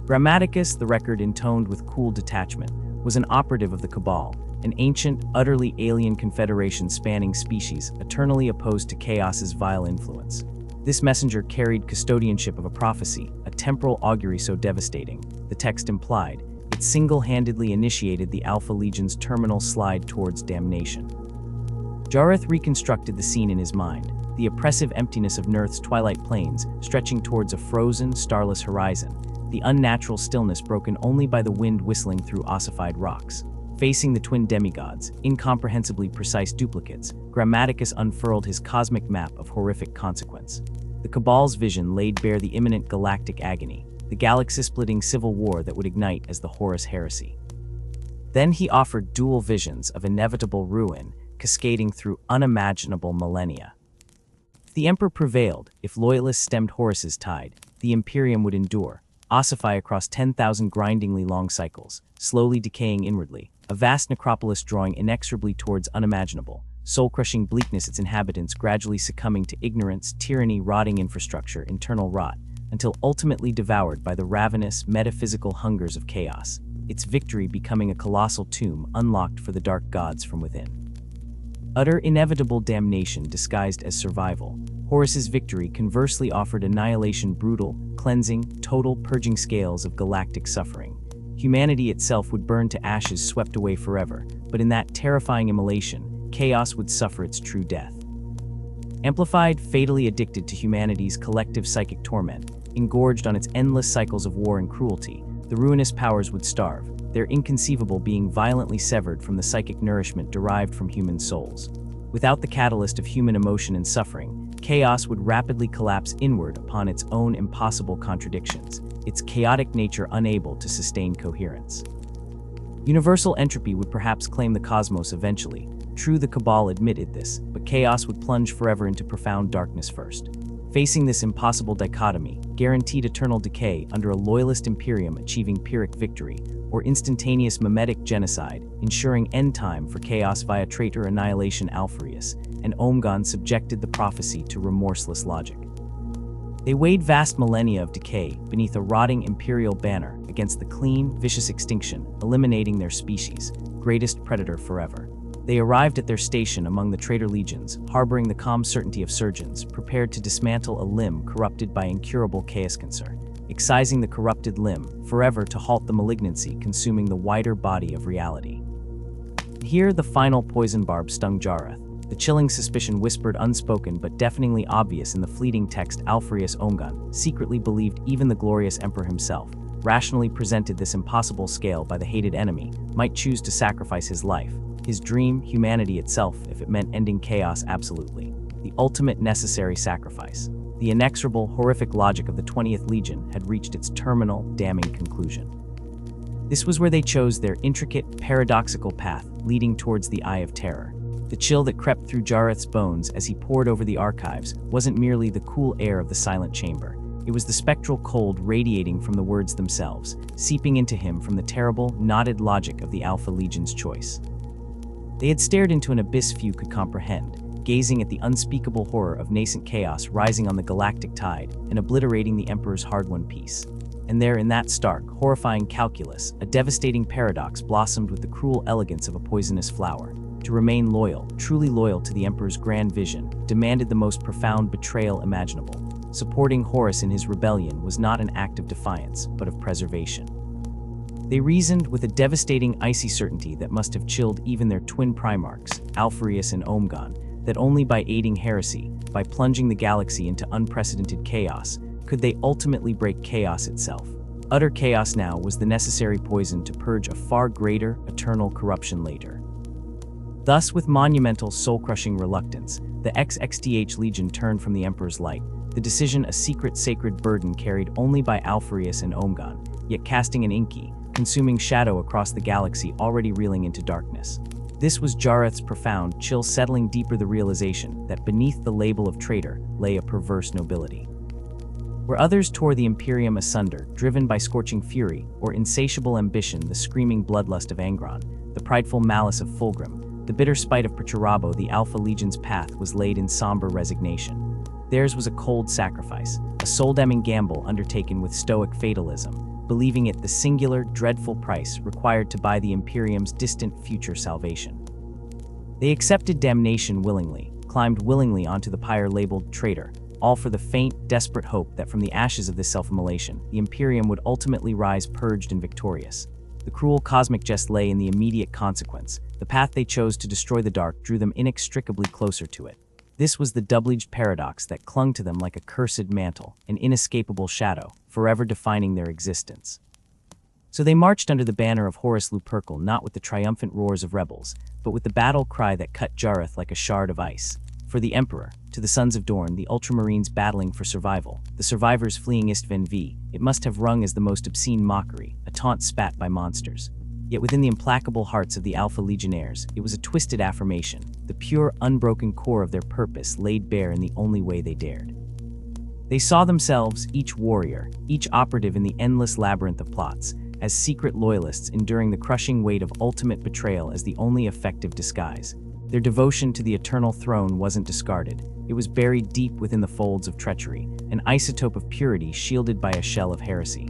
A: Grammaticus, the record intoned with cool detachment, was an operative of the Cabal, an ancient, utterly alien confederation spanning species, eternally opposed to Chaos's vile influence. This messenger carried custodianship of a prophecy, a temporal augury so devastating, the text implied, it single-handedly initiated the Alpha Legion's terminal slide towards damnation. Jareth reconstructed the scene in his mind, the oppressive emptiness of Nurth's twilight plains stretching towards a frozen, starless horizon, the unnatural stillness broken only by the wind whistling through ossified rocks. Facing the twin demigods, incomprehensibly precise duplicates, Grammaticus unfurled his cosmic map of horrific consequence. The Cabal's vision laid bare the imminent galactic agony, the galaxy-splitting civil war that would ignite as the Horus Heresy. Then he offered dual visions of inevitable ruin, cascading through unimaginable millennia. If the Emperor prevailed, if loyalists stemmed Horus's tide, the Imperium would endure, ossify across 10,000 grindingly long cycles, slowly decaying inwardly, a vast necropolis drawing inexorably towards unimaginable, soul-crushing bleakness, its inhabitants gradually succumbing to ignorance, tyranny, rotting infrastructure, internal rot, until ultimately devoured by the ravenous, metaphysical hungers of chaos, its victory becoming a colossal tomb unlocked for the dark gods from within. Utter inevitable damnation disguised as survival, Horus's victory conversely offered annihilation, brutal, cleansing, total purging scales of galactic suffering. Humanity itself would burn to ashes, swept away forever, but in that terrifying immolation, chaos would suffer its true death. Amplified, fatally addicted to humanity's collective psychic torment, engorged on its endless cycles of war and cruelty, the ruinous powers would starve, their inconceivable being violently severed from the psychic nourishment derived from human souls. Without the catalyst of human emotion and suffering, chaos would rapidly collapse inward upon its own impossible contradictions, its chaotic nature unable to sustain coherence. Universal entropy would perhaps claim the cosmos eventually. True, the Cabal admitted this, but chaos would plunge forever into profound darkness first. Facing this impossible dichotomy, guaranteed eternal decay under a loyalist imperium achieving Pyrrhic victory, or instantaneous mimetic genocide, ensuring end time for chaos via traitor annihilation, Alpharius and Omegon subjected the prophecy to remorseless logic. They weighed vast millennia of decay beneath a rotting imperial banner against the clean, vicious extinction, eliminating their species, greatest predator forever. They arrived at their station among the traitor legions, harboring the calm certainty of surgeons, prepared to dismantle a limb corrupted by incurable chaos cancer, excising the corrupted limb, forever to halt the malignancy consuming the wider body of reality. Here the final poison barb stung Jareth, the chilling suspicion whispered unspoken but deafeningly obvious in the fleeting text. Alpharius Omegon secretly believed even the glorious emperor himself, rationally presented this impossible scale by the hated enemy, might choose to sacrifice his life, his dream, humanity itself, if it meant ending chaos absolutely. The ultimate necessary sacrifice. The inexorable, horrific logic of the 20th Legion had reached its terminal, damning conclusion. This was where they chose their intricate, paradoxical path leading towards the Eye of Terror. The chill that crept through Jareth's bones as he pored over the archives wasn't merely the cool air of the silent chamber. It was the spectral cold radiating from the words themselves, seeping into him from the terrible, knotted logic of the Alpha Legion's choice. They had stared into an abyss few could comprehend, gazing at the unspeakable horror of nascent chaos rising on the galactic tide and obliterating the Emperor's hard-won peace. And there, in that stark, horrifying calculus, a devastating paradox blossomed with the cruel elegance of a poisonous flower. To remain loyal, truly loyal to the Emperor's grand vision, demanded the most profound betrayal imaginable. Supporting Horus in his rebellion was not an act of defiance, but of preservation. They reasoned with a devastating, icy certainty that must have chilled even their twin Primarchs, Alpharius and Omegon, that only by aiding heresy, by plunging the galaxy into unprecedented chaos, could they ultimately break chaos itself. Utter chaos now was the necessary poison to purge a far greater, eternal corruption later. Thus, with monumental, soul-crushing reluctance, the XXDH Legion turned from the Emperor's light, the decision a secret, sacred burden carried only by Alpharius and Omegon, yet casting an inky, consuming shadow across the galaxy already reeling into darkness. This was Jareth's profound chill, settling deeper the realization that beneath the label of traitor lay a perverse nobility. Where others tore the Imperium asunder, driven by scorching fury, or insatiable ambition, the screaming bloodlust of Angron, the prideful malice of Fulgrim, the bitter spite of Perturabo, the Alpha Legion's path was laid in somber resignation. Theirs was a cold sacrifice, a soul-damning gamble undertaken with stoic fatalism, believing it the singular, dreadful price required to buy the Imperium's distant future salvation. They accepted damnation willingly, climbed willingly onto the pyre labeled traitor, all for the faint, desperate hope that from the ashes of this self-immolation, the Imperium would ultimately rise purged and victorious. The cruel cosmic jest lay in the immediate consequence. The path they chose to destroy the dark drew them inextricably closer to it. This was the double-edged paradox that clung to them like a cursed mantle, an inescapable shadow, forever defining their existence. So they marched under the banner of Horus Lupercal, not with the triumphant roars of rebels, but with the battle cry that cut Jareth like a shard of ice. For the Emperor, to the Sons of Dorne, the Ultramarines battling for survival, the survivors fleeing Istvan V, it must have rung as the most obscene mockery, a taunt spat by monsters. Yet within the implacable hearts of the Alpha Legionnaires, it was a twisted affirmation, the pure, unbroken core of their purpose laid bare in the only way they dared. They saw themselves, each warrior, each operative in the endless labyrinth of plots, as secret loyalists enduring the crushing weight of ultimate betrayal as the only effective disguise. Their devotion to the eternal throne wasn't discarded. It was buried deep within the folds of treachery, an isotope of purity shielded by a shell of heresy.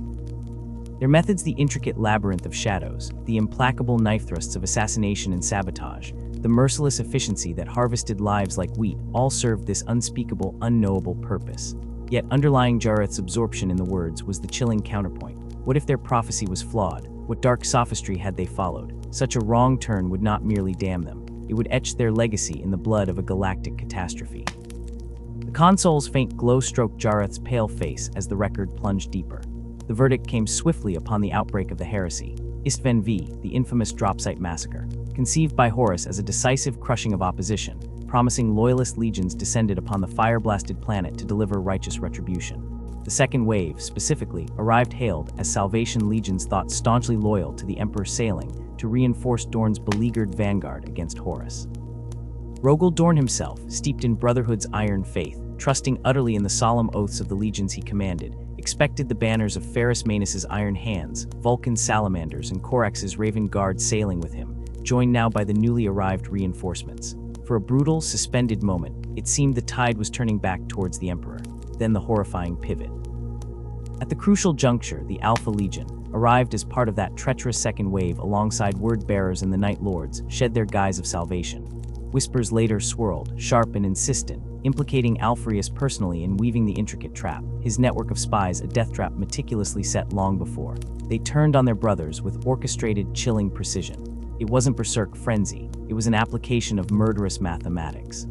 A: Their methods, the intricate labyrinth of shadows, the implacable knife thrusts of assassination and sabotage, the merciless efficiency that harvested lives like wheat, all served this unspeakable, unknowable purpose. Yet underlying Jareth's absorption in the words was the chilling counterpoint. What if their prophecy was flawed? What dark sophistry had they followed? Such a wrong turn would not merely damn them. It would etch their legacy in the blood of a galactic catastrophe. The console's faint glow stroked Jareth's pale face as the record plunged deeper. The verdict came swiftly upon the outbreak of the heresy. Istvan V, the infamous dropsite massacre, conceived by Horus as a decisive crushing of opposition, promising loyalist legions descended upon the fire-blasted planet to deliver righteous retribution. The second wave, specifically, arrived hailed as Salvation legions thought staunchly loyal to the Emperor sailing to reinforce Dorne's beleaguered vanguard against Horus. Rogal Dorne himself, steeped in Brotherhood's iron faith, trusting utterly in the solemn oaths of the legions he commanded, expected the banners of Ferrus Manus' Iron Hands, Vulcan's Salamanders, and Corax's Raven Guard sailing with him, joined now by the newly arrived reinforcements. For a brutal, suspended moment, it seemed the tide was turning back towards the Emperor, then the horrifying pivot. At the crucial juncture, the Alpha Legion, arrived as part of that treacherous second wave alongside word-bearers and the Night Lords, shed their guise of salvation. Whispers later swirled, sharp and insistent, implicating Alpharius personally in weaving the intricate trap, his network of spies a death trap meticulously set long before. They turned on their brothers with orchestrated, chilling precision. It wasn't berserk frenzy, it was an application of murderous mathematics.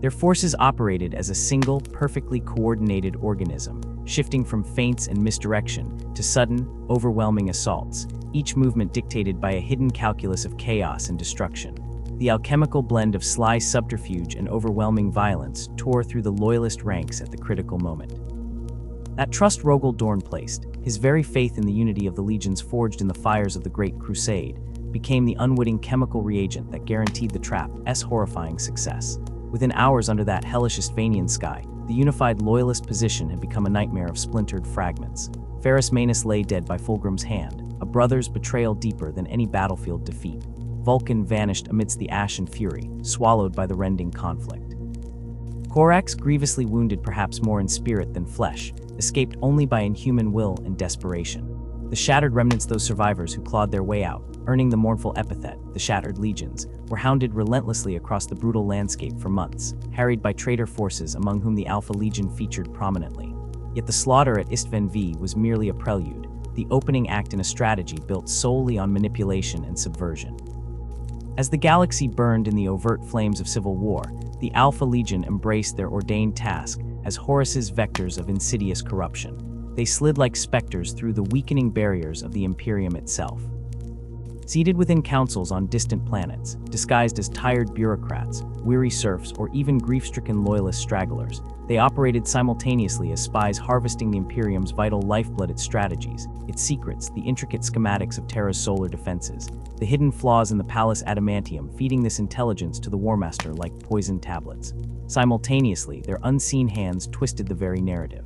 A: Their forces operated as a single, perfectly coordinated organism, shifting from feints and misdirection to sudden, overwhelming assaults, each movement dictated by a hidden calculus of chaos and destruction. The alchemical blend of sly subterfuge and overwhelming violence tore through the loyalist ranks at the critical moment. That trust Rogal Dorne placed, his very faith in the unity of the legions forged in the fires of the Great Crusade, became the unwitting chemical reagent that guaranteed the trap's horrifying success. Within hours under that hellish Istvanian sky, the unified loyalist position had become a nightmare of splintered fragments. Ferrus Manus lay dead by Fulgrim's hand, a brother's betrayal deeper than any battlefield defeat. Vulcan vanished amidst the ash and fury, swallowed by the rending conflict. Corax, grievously wounded perhaps more in spirit than flesh, escaped only by inhuman will and desperation. The shattered remnants, those survivors who clawed their way out, earning the mournful epithet, the Shattered Legions, were hounded relentlessly across the brutal landscape for months, harried by traitor forces among whom the Alpha Legion featured prominently. Yet the slaughter at Istvan V was merely a prelude, the opening act in a strategy built solely on manipulation and subversion. As the galaxy burned in the overt flames of civil war, the Alpha Legion embraced their ordained task as Horus's vectors of insidious corruption. They slid like specters through the weakening barriers of the Imperium itself. Seated within councils on distant planets, disguised as tired bureaucrats, weary serfs, or even grief-stricken loyalist stragglers, they operated simultaneously as spies harvesting the Imperium's vital lifeblood, its strategies, its secrets, the intricate schematics of Terra's solar defenses, the hidden flaws in the Palace Adamantium, feeding this intelligence to the Warmaster like poisoned tablets. Simultaneously, their unseen hands twisted the very narrative.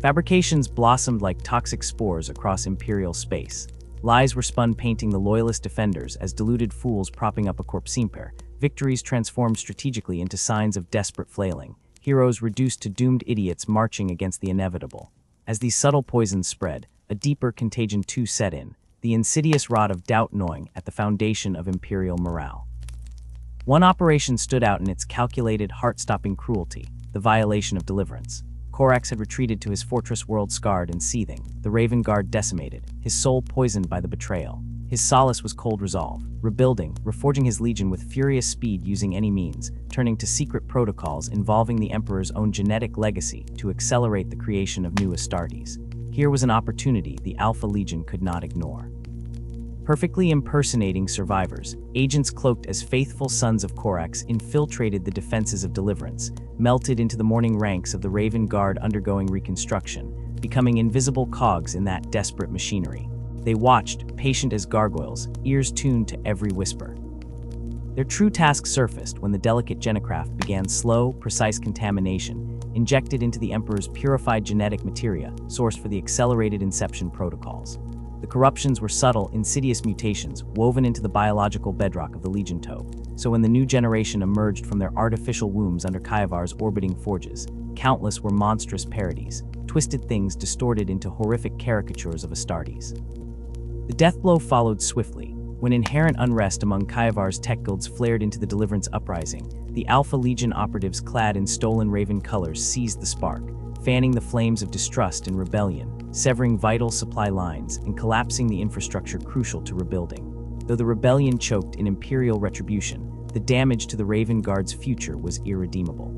A: Fabrications blossomed like toxic spores across Imperial space. Lies were spun painting the loyalist defenders as deluded fools propping up a corpse imper. Victories transformed strategically into signs of desperate flailing. heroes reduced to doomed idiots marching against the inevitable. As these subtle poisons spread, a deeper contagion too set in, the insidious rot of doubt gnawing at the foundation of imperial morale. One operation stood out in its calculated, heart-stopping cruelty, the violation of deliverance. Corax had retreated to his fortress world scarred and seething, the Raven Guard decimated, his soul poisoned by the betrayal. His solace was cold resolve, rebuilding, reforging his legion with furious speed using any means, turning to secret protocols involving the Emperor's own genetic legacy to accelerate the creation of new Astartes. Here was an opportunity the Alpha Legion could not ignore. Perfectly impersonating survivors, agents cloaked as faithful sons of Corax infiltrated the defenses of deliverance, melted into the morning ranks of the Raven Guard undergoing reconstruction, becoming invisible cogs in that desperate machinery. They watched, patient as gargoyles, ears tuned to every whisper. Their true task surfaced when the delicate genocraft began slow, precise contamination, injected into the Emperor's purified genetic materia, sourced for the accelerated Inception protocols. The corruptions were subtle, insidious mutations woven into the biological bedrock of the Legion Toe, so when the new generation emerged from their artificial wombs under Kaivar's orbiting forges, countless were monstrous parodies, twisted things distorted into horrific caricatures of Astartes. The death blow followed swiftly. When inherent unrest among Kaivar's tech guilds flared into the Deliverance uprising, the Alpha Legion operatives clad in stolen Raven colors seized the spark, fanning the flames of distrust and rebellion, severing vital supply lines and collapsing the infrastructure crucial to rebuilding. Though the rebellion choked in imperial retribution, the damage to the Raven Guard's future was irredeemable.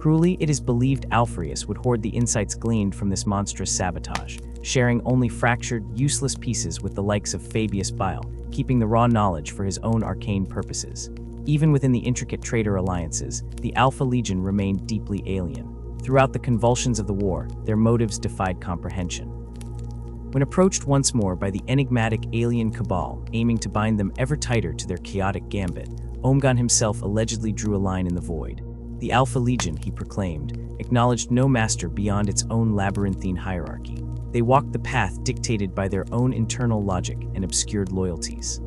A: Cruelly, it is believed Alpharius would hoard the insights gleaned from this monstrous sabotage, sharing only fractured, useless pieces with the likes of Fabius Bile, keeping the raw knowledge for his own arcane purposes. Even within the intricate traitor alliances, the Alpha Legion remained deeply alien. Throughout the convulsions of the war, their motives defied comprehension. When approached once more by the enigmatic alien cabal aiming to bind them ever tighter to their chaotic gambit, Omegon himself allegedly drew a line in the void. The Alpha Legion, he proclaimed, acknowledged no master beyond its own labyrinthine hierarchy. They walked the path dictated by their own internal logic and obscured loyalties.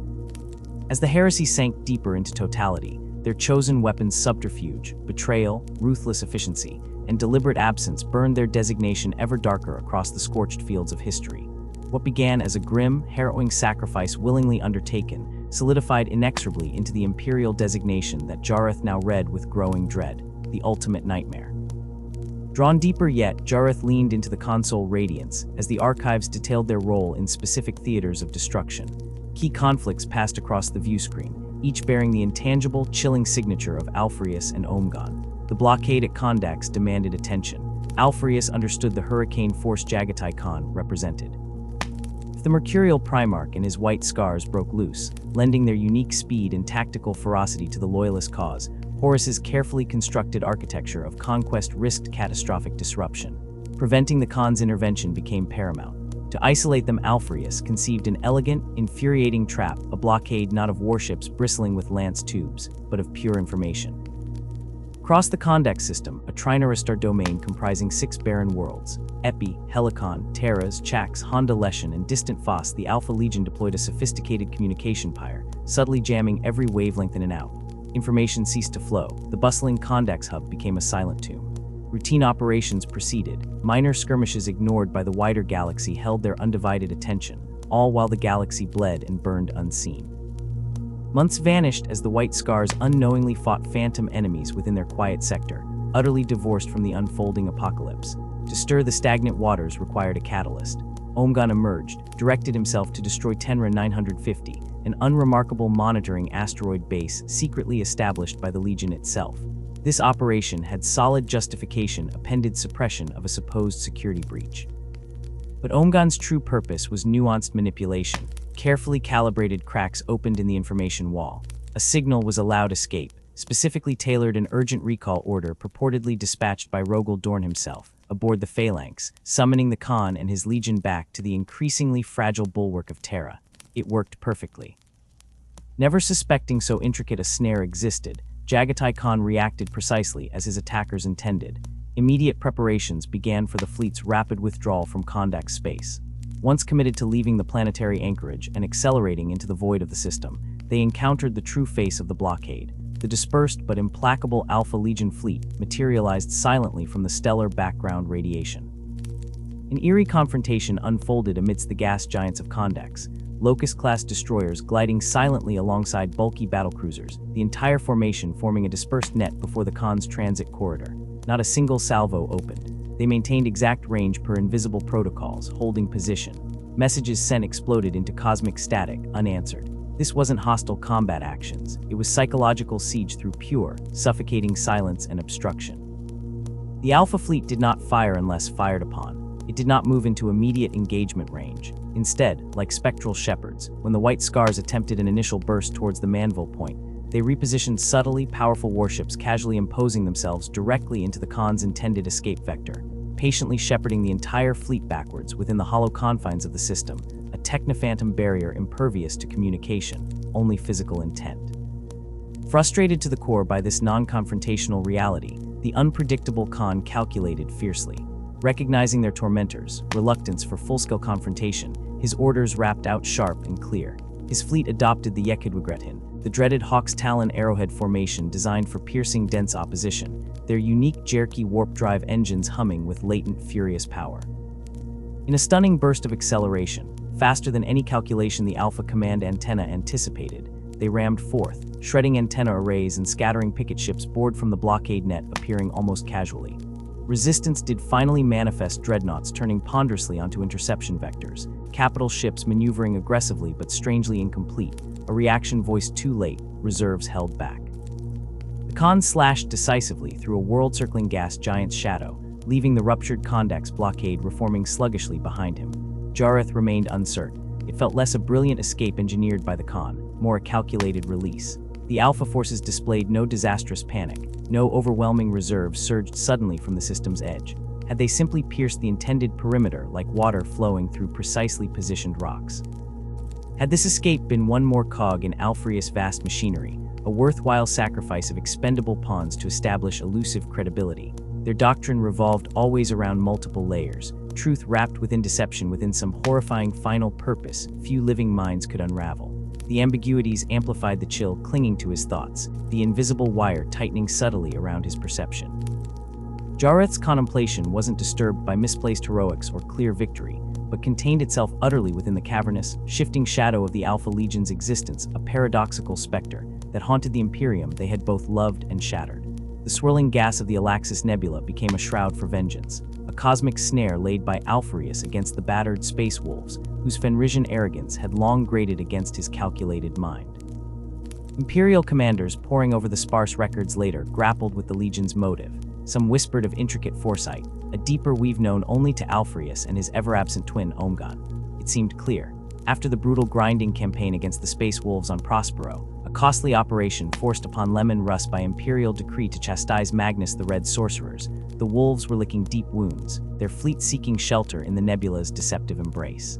A: As the heresy sank deeper into totality, their chosen weapons subterfuge, betrayal, ruthless efficiency, and deliberate absence burned their designation ever darker across the scorched fields of history. What began as a grim, harrowing sacrifice willingly undertaken solidified inexorably into the imperial designation that Jareth now read with growing dread, the ultimate nightmare. Drawn deeper yet, Jareth leaned into the console radiance as the archives detailed their role in specific theaters of destruction. Key conflicts passed across the view screen, each bearing the intangible, chilling signature of Alpharius and Omegon. The blockade at Kondax demanded attention. Alpharius understood the hurricane force Jagatai Khan represented. If the mercurial Primarch and his white scars broke loose, lending their unique speed and tactical ferocity to the loyalist cause, Horus's carefully constructed architecture of conquest risked catastrophic disruption. Preventing the Khan's intervention became paramount. To isolate them, Alpharius conceived an elegant, infuriating trap, a blockade not of warships bristling with lance tubes, but of pure information. Across the Kondax system, a Trinaristar domain comprising 6 barren worlds, Epi, Helicon, Terras, Chax, Honda Leshen, and distant Foss, the Alpha Legion deployed a sophisticated communication pyre, subtly jamming every wavelength in and out. Information ceased to flow. The bustling Kondax hub became a silent tomb. Routine operations proceeded. Minor skirmishes ignored by the wider galaxy held their undivided attention, all while the galaxy bled and burned unseen. Months vanished as the White Scars unknowingly fought phantom enemies within their quiet sector, utterly divorced from the unfolding apocalypse. To stir the stagnant waters required a catalyst. Omegon emerged, directed himself to destroy Tenra 950, an unremarkable monitoring asteroid base secretly established by the Legion itself. This operation had solid justification appended suppression of a supposed security breach. But Omegon's true purpose was nuanced manipulation. Carefully calibrated cracks opened in the information wall. A signal was allowed escape, specifically tailored an urgent recall order purportedly dispatched by Rogel Dorn himself, aboard the Phalanx, summoning the Khan and his legion back to the increasingly fragile bulwark of Terra. It worked perfectly. Never suspecting so intricate a snare existed, Jagatai Khan reacted precisely as his attackers intended. Immediate preparations began for the fleet's rapid withdrawal from Kondax space. Once committed to leaving the planetary anchorage and accelerating into the void of the system, they encountered the true face of the blockade. the dispersed but implacable Alpha Legion fleet materialized silently from the stellar background radiation. An eerie confrontation unfolded amidst the gas giants of Kondax, Locust-class destroyers gliding silently alongside bulky battlecruisers, the entire formation forming a dispersed net before the Khan's transit corridor. Not a single salvo opened. They maintained exact range per invisible protocols, holding position. Messages sent exploded into cosmic static, unanswered. This wasn't hostile combat actions. It was psychological siege through pure, suffocating silence and obstruction. The Alpha fleet did not fire unless fired upon. It did not move into immediate engagement range. Instead, like spectral shepherds, when the White Scars attempted an initial burst towards the Manville point, they repositioned subtly powerful warships casually imposing themselves directly into the Khan's intended escape vector, patiently shepherding the entire fleet backwards within the hollow confines of the system, a technophantom barrier impervious to communication, only physical intent. Frustrated to the core by this non-confrontational reality, the unpredictable Khan calculated fiercely. Recognizing their tormentors' reluctance for full-scale confrontation, his orders rapped out sharp and clear. His fleet adopted the Yekidwagretin, the dreaded Hawk's Talon arrowhead formation designed for piercing dense opposition, their unique jerky warp drive engines humming with latent furious power. In a stunning burst of acceleration, faster than any calculation the Alpha Command antenna anticipated, they rammed forth, shredding antenna arrays and scattering picket ships bored from the blockade net appearing almost casually. Resistance did finally manifest dreadnoughts turning ponderously onto interception vectors, capital ships maneuvering aggressively but strangely incomplete, a reaction voiced too late, reserves held back. The Khan slashed decisively through a world-circling gas giant's shadow, leaving the ruptured Kondax blockade reforming sluggishly behind him. Jareth remained uncertain. It felt less a brilliant escape engineered by the Khan, more a calculated release. The Alpha forces displayed no disastrous panic. No overwhelming reserves surged suddenly from the system's edge. Had they simply pierced the intended perimeter like water flowing through precisely positioned rocks? Had this escape been one more cog in Alpharius' vast machinery, a worthwhile sacrifice of expendable pawns to establish elusive credibility? Their doctrine revolved always around multiple layers, truth wrapped within deception within some horrifying final purpose few living minds could unravel. The ambiguities amplified the chill clinging to his thoughts, the invisible wire tightening subtly around his perception. Jareth's contemplation wasn't disturbed by misplaced heroics or clear victory, but contained itself utterly within the cavernous, shifting shadow of the Alpha Legion's existence, a paradoxical specter that haunted the Imperium they had both loved and shattered. The swirling gas of the Alaxis Nebula became a shroud for vengeance, a cosmic snare laid by Alpharius against the battered space wolves, whose Fenrisian arrogance had long grated against his calculated mind. Imperial commanders poring over the sparse records later grappled with the Legion's motive. Some whispered of intricate foresight, a deeper weave known only to Alpharius and his ever-absent twin Omegon. It seemed clear. After the brutal grinding campaign against the space wolves on Prospero, a costly operation forced upon Lemon Russ by imperial decree to chastise Magnus the Red Sorcerers, the wolves were licking deep wounds, their fleet seeking shelter in the nebula's deceptive embrace.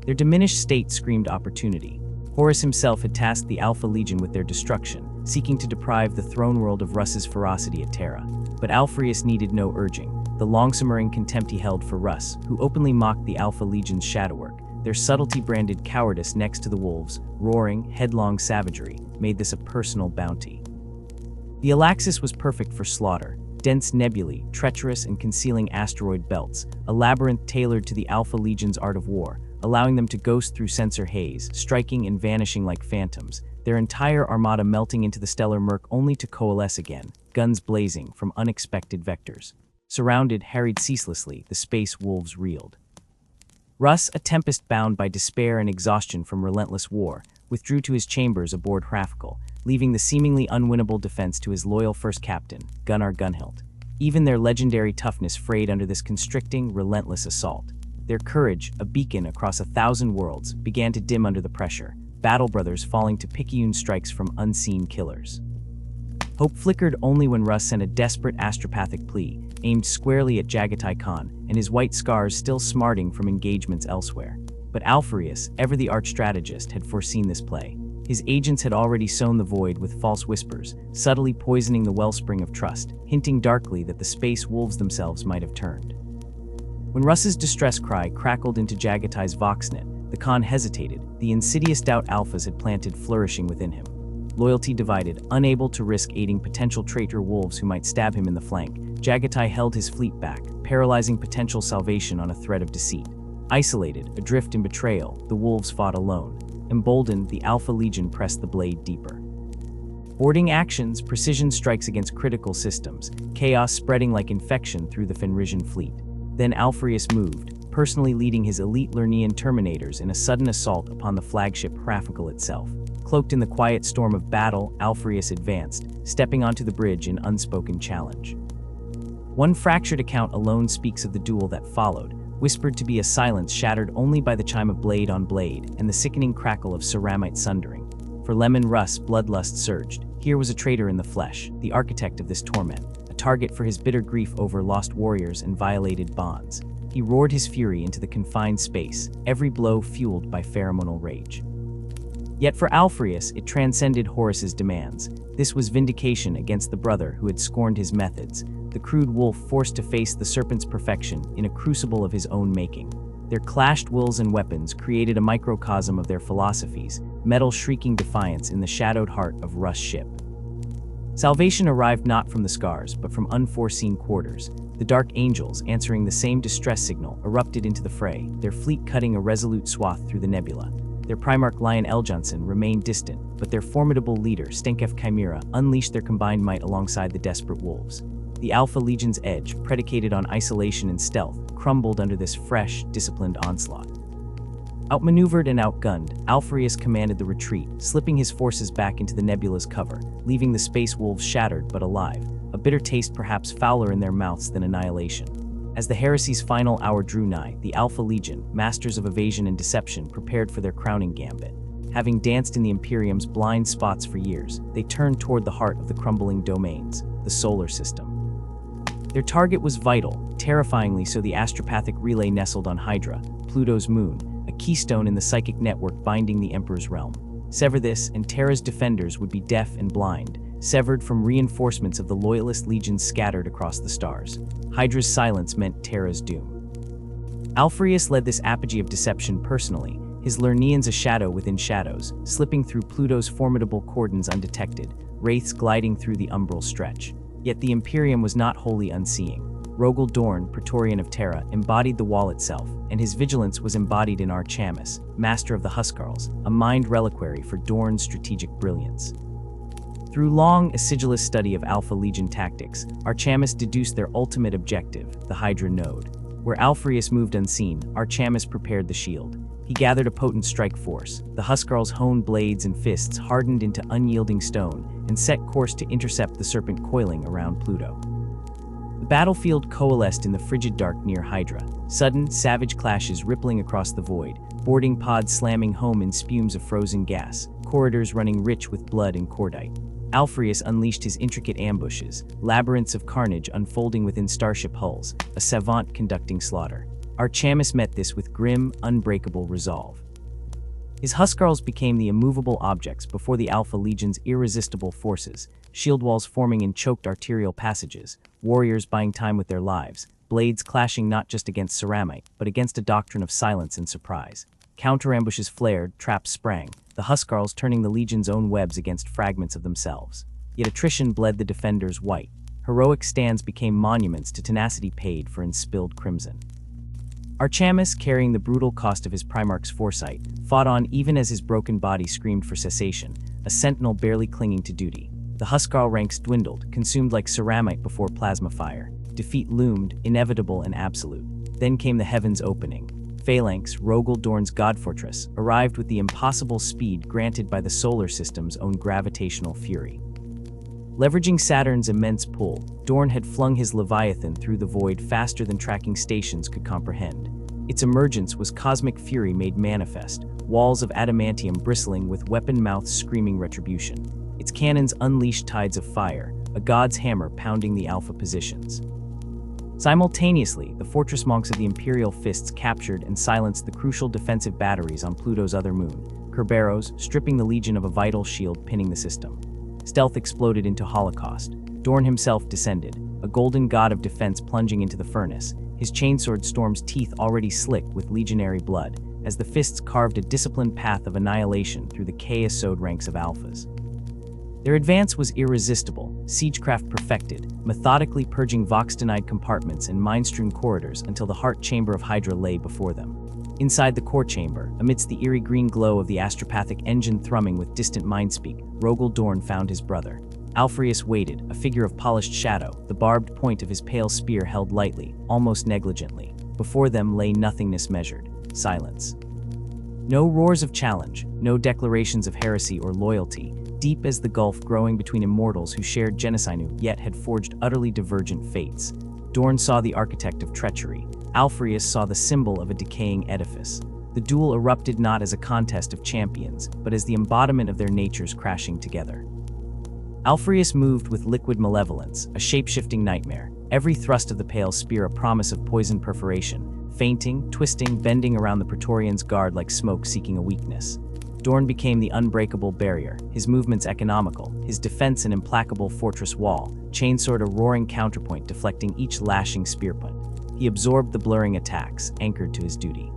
A: Their diminished state screamed opportunity. Horus himself had tasked the Alpha Legion with their destruction, seeking to deprive the throne world of Russ's ferocity at Terra. But Alpharius needed no urging. The long-simmering contempt he held for Russ, who openly mocked the Alpha Legion's shadow work, their subtlety-branded cowardice next to the wolves' roaring, headlong savagery, made this a personal bounty. The Alaxis was perfect for slaughter. Dense nebulae, treacherous and concealing asteroid belts, a labyrinth tailored to the Alpha Legion's art of war, allowing them to ghost through sensor haze, striking and vanishing like phantoms, their entire armada melting into the stellar murk only to coalesce again, guns blazing from unexpected vectors. Surrounded, harried ceaselessly, the space wolves reeled. Russ, a tempest bound by despair and exhaustion from relentless war, withdrew to his chambers aboard Hrafkal, leaving the seemingly unwinnable defense to his loyal first captain, Gunnar Gunhild. Even their legendary toughness frayed under this constricting, relentless assault. Their courage, a beacon across 1,000 worlds, began to dim under the pressure, battle brothers falling to picayune strikes from unseen killers. Hope flickered only when Russ sent a desperate astropathic plea, aimed squarely at Jagatai Khan, and his white scars still smarting from engagements elsewhere. But Alpharius, ever the arch-strategist, had foreseen this play. His agents had already sown the void with false whispers, subtly poisoning the wellspring of trust, hinting darkly that the space wolves themselves might have turned. When Russ's distress cry crackled into Jagatai's voxnet, the Khan hesitated, the insidious doubt Alphas had planted flourishing within him. loyalty divided, unable to risk aiding potential traitor wolves who might stab him in the flank. Jagatai held his fleet back, paralyzing potential salvation on a thread of deceit. Isolated, adrift in betrayal, the wolves fought alone. Emboldened, the Alpha Legion pressed the blade deeper. Boarding actions, precision strikes against critical systems, chaos spreading like infection through the Fenrisian fleet. Then Alpharius moved, personally leading his elite Lernian Terminators in a sudden assault upon the flagship Hrafikal itself. Cloaked in the quiet storm of battle, Alpharius advanced, stepping onto the bridge in unspoken challenge. One fractured account alone speaks of the duel that followed, whispered to be a silence shattered only by the chime of blade on blade and the sickening crackle of ceramite sundering. For Lemon Russ, bloodlust surged. Here was a traitor in the flesh, the architect of this torment, a target for his bitter grief over lost warriors and violated bonds. He roared his fury into the confined space, every blow fueled by pheromonal rage. Yet for Alpharius, it transcended Horus's demands. This was vindication against the brother who had scorned his methods, the crude wolf forced to face the serpent's perfection in a crucible of his own making. Their clashed wills and weapons created a microcosm of their philosophies, metal shrieking defiance in the shadowed heart of Russ' ship. Salvation arrived not from the scars, but from unforeseen quarters. The Dark Angels, answering the same distress signal, erupted into the fray, their fleet cutting a resolute swath through the nebula. Their Primarch Lion Eljonson remained distant, but their formidable leader, Stenkef Chimera, unleashed their combined might alongside the desperate wolves. The Alpha Legion's edge, predicated on isolation and stealth, crumbled under this fresh, disciplined onslaught. Outmaneuvered and outgunned, Alpharius commanded the retreat, slipping his forces back into the nebula's cover, leaving the space wolves shattered but alive, a bitter taste perhaps fouler in their mouths than annihilation. As the heresy's final hour drew nigh, the Alpha Legion, masters of evasion and deception, prepared for their crowning gambit. Having danced in the Imperium's blind spots for years, they turned toward the heart of the crumbling domains, the solar system. Their target was vital, terrifyingly so the astropathic relay nestled on Hydra, Pluto's moon, a keystone in the psychic network binding the Emperor's realm. Sever this, and Terra's defenders would be deaf and blind, severed from reinforcements of the Loyalist legions scattered across the stars. Hydra's silence meant Terra's doom. Alpharius led this apogee of deception personally, his Lernians a shadow within shadows, slipping through Pluto's formidable cordons undetected, wraiths gliding through the umbral stretch. Yet the Imperium was not wholly unseeing. Rogel Dorn, Praetorian of Terra, embodied the wall itself, and his vigilance was embodied in Archamus, master of the Huskarls, a mind reliquary for Dorn's strategic brilliance. Through long, acidulous study of Alpha Legion tactics, Archamus deduced their ultimate objective, the Hydra node. Where Alpharius moved unseen, Archamus prepared the shield. He gathered a potent strike force. The Huskarls' honed blades and fists hardened into unyielding stone and set course to intercept the serpent coiling around Pluto. The battlefield coalesced in the frigid dark near Hydra, sudden, savage clashes rippling across the void, boarding pods slamming home in spumes of frozen gas, corridors running rich with blood and cordite. Alpharius unleashed his intricate ambushes, labyrinths of carnage unfolding within starship hulls, a savant conducting slaughter. Archamus met this with grim, unbreakable resolve. His Huskarls became the immovable objects before the Alpha Legion's irresistible forces, shield walls forming in choked arterial passages, warriors buying time with their lives, blades clashing not just against ceramite, but against a doctrine of silence and surprise. Counter-ambushes flared, traps sprang, the Huskarls turning the Legion's own webs against fragments of themselves. Yet attrition bled the defenders white. Heroic stands became monuments to tenacity paid for in spilled crimson. Archamus, carrying the brutal cost of his Primarch's foresight, fought on even as his broken body screamed for cessation, a sentinel barely clinging to duty. The Huskarl ranks dwindled, consumed like ceramite before plasma fire. Defeat loomed, inevitable and absolute. Then came the heavens opening. Phalanx, Rogel Dorn's god fortress, arrived with the impossible speed granted by the solar system's own gravitational fury. Leveraging Saturn's immense pull, Dorn had flung his Leviathan through the void faster than tracking stations could comprehend. Its emergence was cosmic fury made manifest, walls of adamantium bristling with weapon mouths screaming retribution. Its cannons unleashed tides of fire, a god's hammer pounding the Alpha positions. Simultaneously, the fortress monks of the Imperial Fists captured and silenced the crucial defensive batteries on Pluto's other moon, Kerberos, stripping the Legion of a vital shield pinning the system. Stealth exploded into holocaust. Dorn himself descended, a golden god of defense plunging into the furnace, his chainsword storm's teeth already slick with legionary blood, as the fists carved a disciplined path of annihilation through the chaos-sowed ranks of Alphas. Their advance was irresistible, siegecraft perfected, methodically purging Vox-denied compartments and mine-strewn corridors until the heart chamber of Hydra lay before them. Inside the core chamber, amidst the eerie green glow of the astropathic engine thrumming with distant mindspeak, Rogel Dorn found his brother. Alpharius waited, a figure of polished shadow, the barbed point of his pale spear held lightly, almost negligently. Before them lay nothingness measured, silence. No roars of challenge, no declarations of heresy or loyalty, deep as the gulf growing between immortals who shared genocide yet had forged utterly divergent fates. Dorn saw the architect of treachery. Alpharius saw the symbol of a decaying edifice. The duel erupted not as a contest of champions, but as the embodiment of their natures crashing together. Alpharius moved with liquid malevolence, a shape-shifting nightmare, every thrust of the pale spear a promise of poison perforation, feinting, twisting, bending around the Praetorian's guard like smoke seeking a weakness. Dorn became the unbreakable barrier, his movements economical, his defense an implacable fortress wall, chainsword a roaring counterpoint deflecting each lashing spearpoint. He absorbed the blurring attacks, anchored to his duty.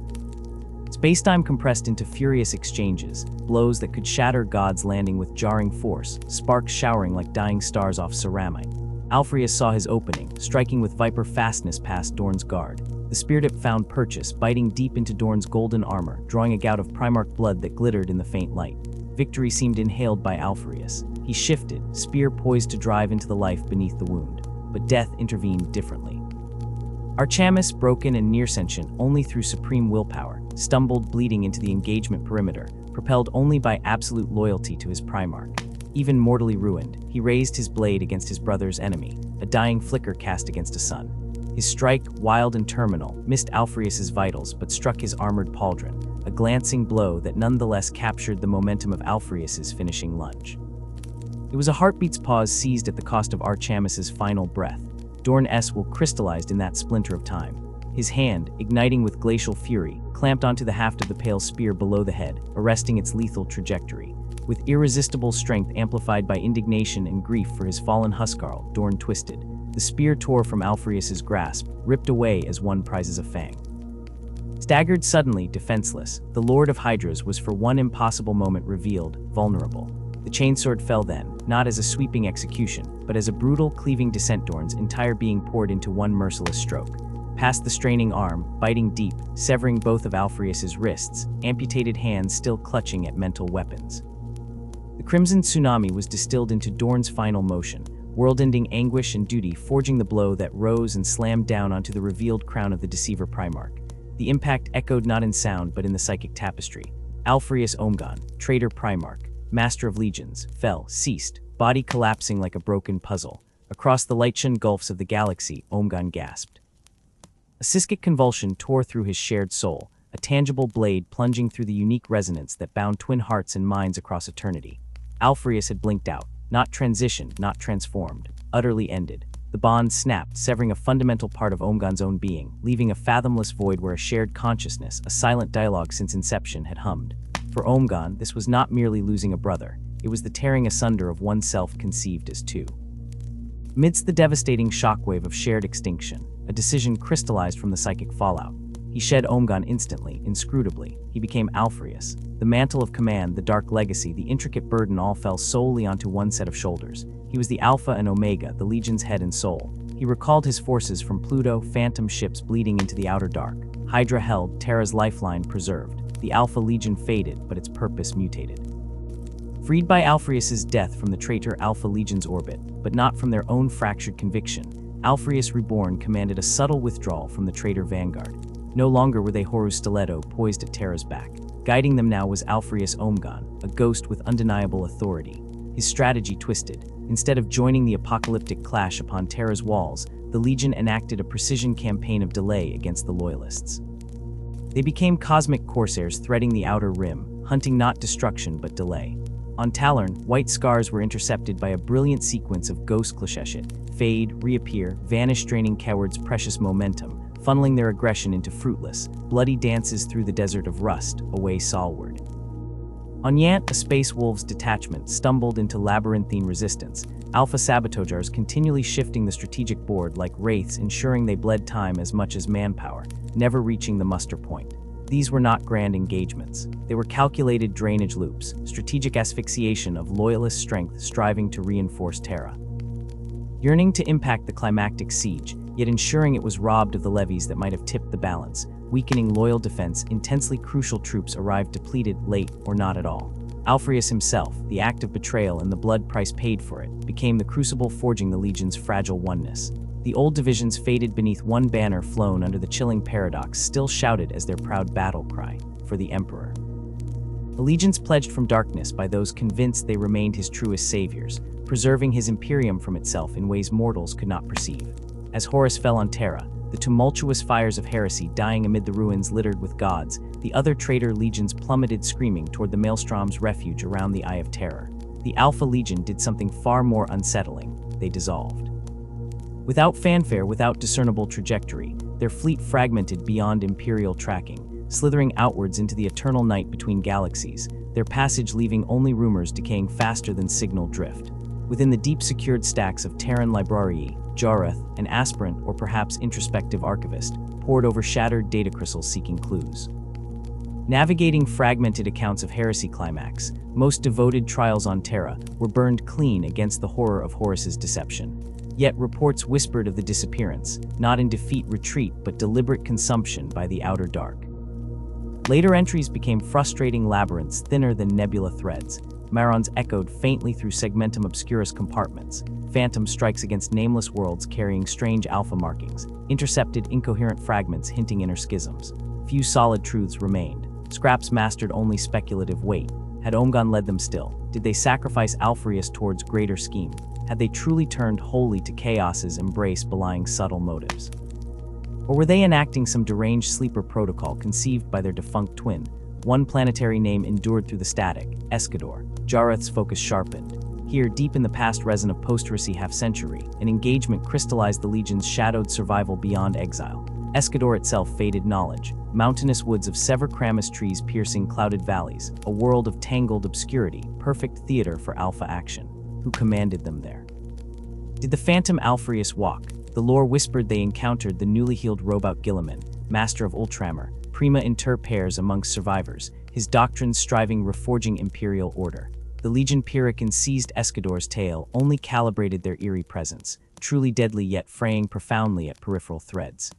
A: Spacetime compressed into furious exchanges, blows that could shatter gods landing with jarring force, sparks showering like dying stars off ceramite. Alpharius saw his opening, striking with viper fastness past Dorn's guard. The spear-tip found purchase, biting deep into Dorn's golden armor, drawing a gout of Primarch blood that glittered in the faint light. Victory seemed inhaled by Alpharius. He shifted, spear poised to drive into the life beneath the wound. But death intervened differently. Archamus, broken and near-sentient only through supreme willpower, stumbled bleeding into the engagement perimeter, propelled only by absolute loyalty to his Primarch. Even mortally ruined, he raised his blade against his brother's enemy, a dying flicker cast against a sun. His strike, wild and terminal, missed Alpharius's vitals but struck his armored pauldron, a glancing blow that nonetheless captured the momentum of Alpharius's finishing lunge. It was a heartbeat's pause seized at the cost of Archamus's final breath. Dorn S will crystallized in that splinter of time. His hand, igniting with glacial fury, clamped onto the haft of the pale spear below the head, arresting its lethal trajectory. With irresistible strength amplified by indignation and grief for his fallen Huskarl, Dorn twisted. The spear tore from Alpharius's grasp, ripped away as one prizes a fang. Staggered suddenly, defenseless, the Lord of Hydras was for one impossible moment revealed, vulnerable. The chainsword fell then, not as a sweeping execution, but as a brutal, cleaving descent. Dorn's entire being poured into one merciless stroke. Past the straining arm, biting deep, severing both of Alpharius's wrists, amputated hands still clutching at mental weapons. The crimson tsunami was distilled into Dorn's final motion, world-ending anguish and duty forging the blow that rose and slammed down onto the revealed crown of the deceiver Primarch. The impact echoed not in sound but in the psychic tapestry. Alpharius Omegon, traitor Primarch, master of legions, fell, ceased, body collapsing like a broken puzzle. Across the light-shone gulfs of the galaxy, Omegon gasped. A psychic convulsion tore through his shared soul, a tangible blade plunging through the unique resonance that bound twin hearts and minds across eternity. Alpharius had blinked out, not transitioned, not transformed, utterly ended. The bond snapped, severing a fundamental part of Omegon's own being, leaving a fathomless void where a shared consciousness, a silent dialogue since inception, had hummed. For Omegon, this was not merely losing a brother, it was the tearing asunder of oneself conceived as two. Amidst the devastating shockwave of shared extinction, a decision crystallized from the psychic fallout. He shed Omegon instantly, inscrutably. He became Alpharius. The mantle of command, the dark legacy, the intricate burden all fell solely onto one set of shoulders. He was the Alpha and Omega, the Legion's head and soul. He recalled his forces from Pluto, phantom ships bleeding into the outer dark. Hydra held, Terra's lifeline preserved. The Alpha Legion faded, but its purpose mutated. Freed by Alpharius's death from the traitor Alpha Legion's orbit, but not from their own fractured conviction, Alpharius Reborn commanded a subtle withdrawal from the traitor vanguard. No longer were they Horus Stiletto poised at Terra's back. Guiding them now was Alpharius Omegon, a ghost with undeniable authority. His strategy twisted. Instead of joining the apocalyptic clash upon Terra's walls, the Legion enacted a precision campaign of delay against the Loyalists. They became cosmic corsairs threading the outer rim, hunting not destruction but delay. On Talern, white scars were intercepted by a brilliant sequence of ghost clicheshit, fade, reappear, vanish, draining cowards' precious momentum, funneling their aggression into fruitless, bloody dances through the desert of rust, away Solward. On Yant, a Space Wolves detachment stumbled into labyrinthine resistance, Alpha Sabotagers continually shifting the strategic board like wraiths, ensuring they bled time as much as manpower, never reaching the muster point. These were not grand engagements. They were calculated drainage loops, strategic asphyxiation of loyalist strength striving to reinforce Terra. Yearning to impact the climactic siege, yet ensuring it was robbed of the levies that might have tipped the balance, weakening loyal defense, intensely crucial troops arrived depleted, late, or not at all. Alpharius himself, the act of betrayal and the blood price paid for it, became the crucible forging the Legion's fragile oneness. The old divisions faded beneath one banner flown under the chilling paradox still shouted as their proud battle cry, for the Emperor. Allegiance pledged from darkness by those convinced they remained his truest saviors, preserving his imperium from itself in ways mortals could not perceive. As Horus fell on Terra, the tumultuous fires of heresy dying amid the ruins littered with gods, the other traitor legions plummeted screaming toward the Maelstrom's refuge around the Eye of Terror. The Alpha Legion did something far more unsettling. They dissolved. Without fanfare, without discernible trajectory, their fleet fragmented beyond imperial tracking, slithering outwards into the eternal night between galaxies, their passage leaving only rumors decaying faster than signal drift. Within the deep secured stacks of Terran Librarii, Jareth, an aspirant or perhaps introspective archivist, pored over shattered data crystals seeking clues. Navigating fragmented accounts of heresy climax, most devoted trials on Terra were burned clean against the horror of Horus's deception. Yet reports whispered of the disappearance, not in defeat retreat but deliberate consumption by the outer dark. Later entries became frustrating labyrinths thinner than nebula threads. Marons echoed faintly through segmentum obscurus compartments, phantom strikes against nameless worlds carrying strange alpha markings, intercepted incoherent fragments hinting inner schisms. Few solid truths remained. Scraps mastered only speculative weight. Had Omegon led them still? Did they sacrifice Alpharius towards greater scheme? Had they truly turned wholly to chaos's embrace belying subtle motives? Or were they enacting some deranged sleeper protocol conceived by their defunct twin? One planetary name endured through the static, Escador. Jareth's focus sharpened. Here, deep in the past resin of post-heresy half-century, an engagement crystallized the Legion's shadowed survival beyond exile. Escador itself faded knowledge, mountainous woods of Sever-Kramis trees piercing clouded valleys, a world of tangled obscurity, perfect theater for alpha action. Who commanded them there? Did the phantom Alpharius walk? The lore whispered they encountered the newly healed robot Guilliman, master of Ultramar, prima inter pares amongst survivors, his doctrines striving reforging imperial order. The Legion Pyrrhican seized Escador's tail, only calibrated their eerie presence, truly deadly yet fraying profoundly at peripheral threads.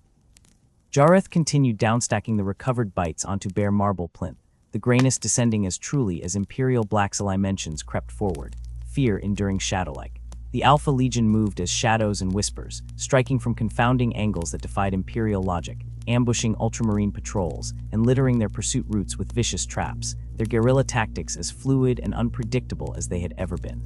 A: Jareth continued downstacking the recovered bites onto bare marble plinth, the grayness descending as truly as imperial blaxili mentions crept forward, fear enduring shadow-like. The Alpha Legion moved as shadows and whispers, striking from confounding angles that defied imperial logic, ambushing ultramarine patrols, and littering their pursuit routes with vicious traps, their guerrilla tactics as fluid and unpredictable as they had ever been.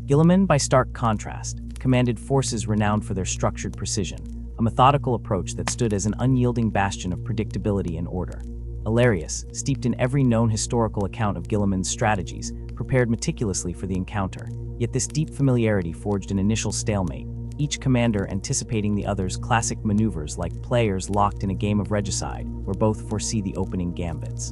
A: Guilliman, by stark contrast, commanded forces renowned for their structured precision, a methodical approach that stood as an unyielding bastion of predictability and order. Alpharius, steeped in every known historical account of Guilliman's strategies, prepared meticulously for the encounter, yet this deep familiarity forged an initial stalemate, each commander anticipating the other's classic maneuvers like players locked in a game of regicide where both foresee the opening gambits.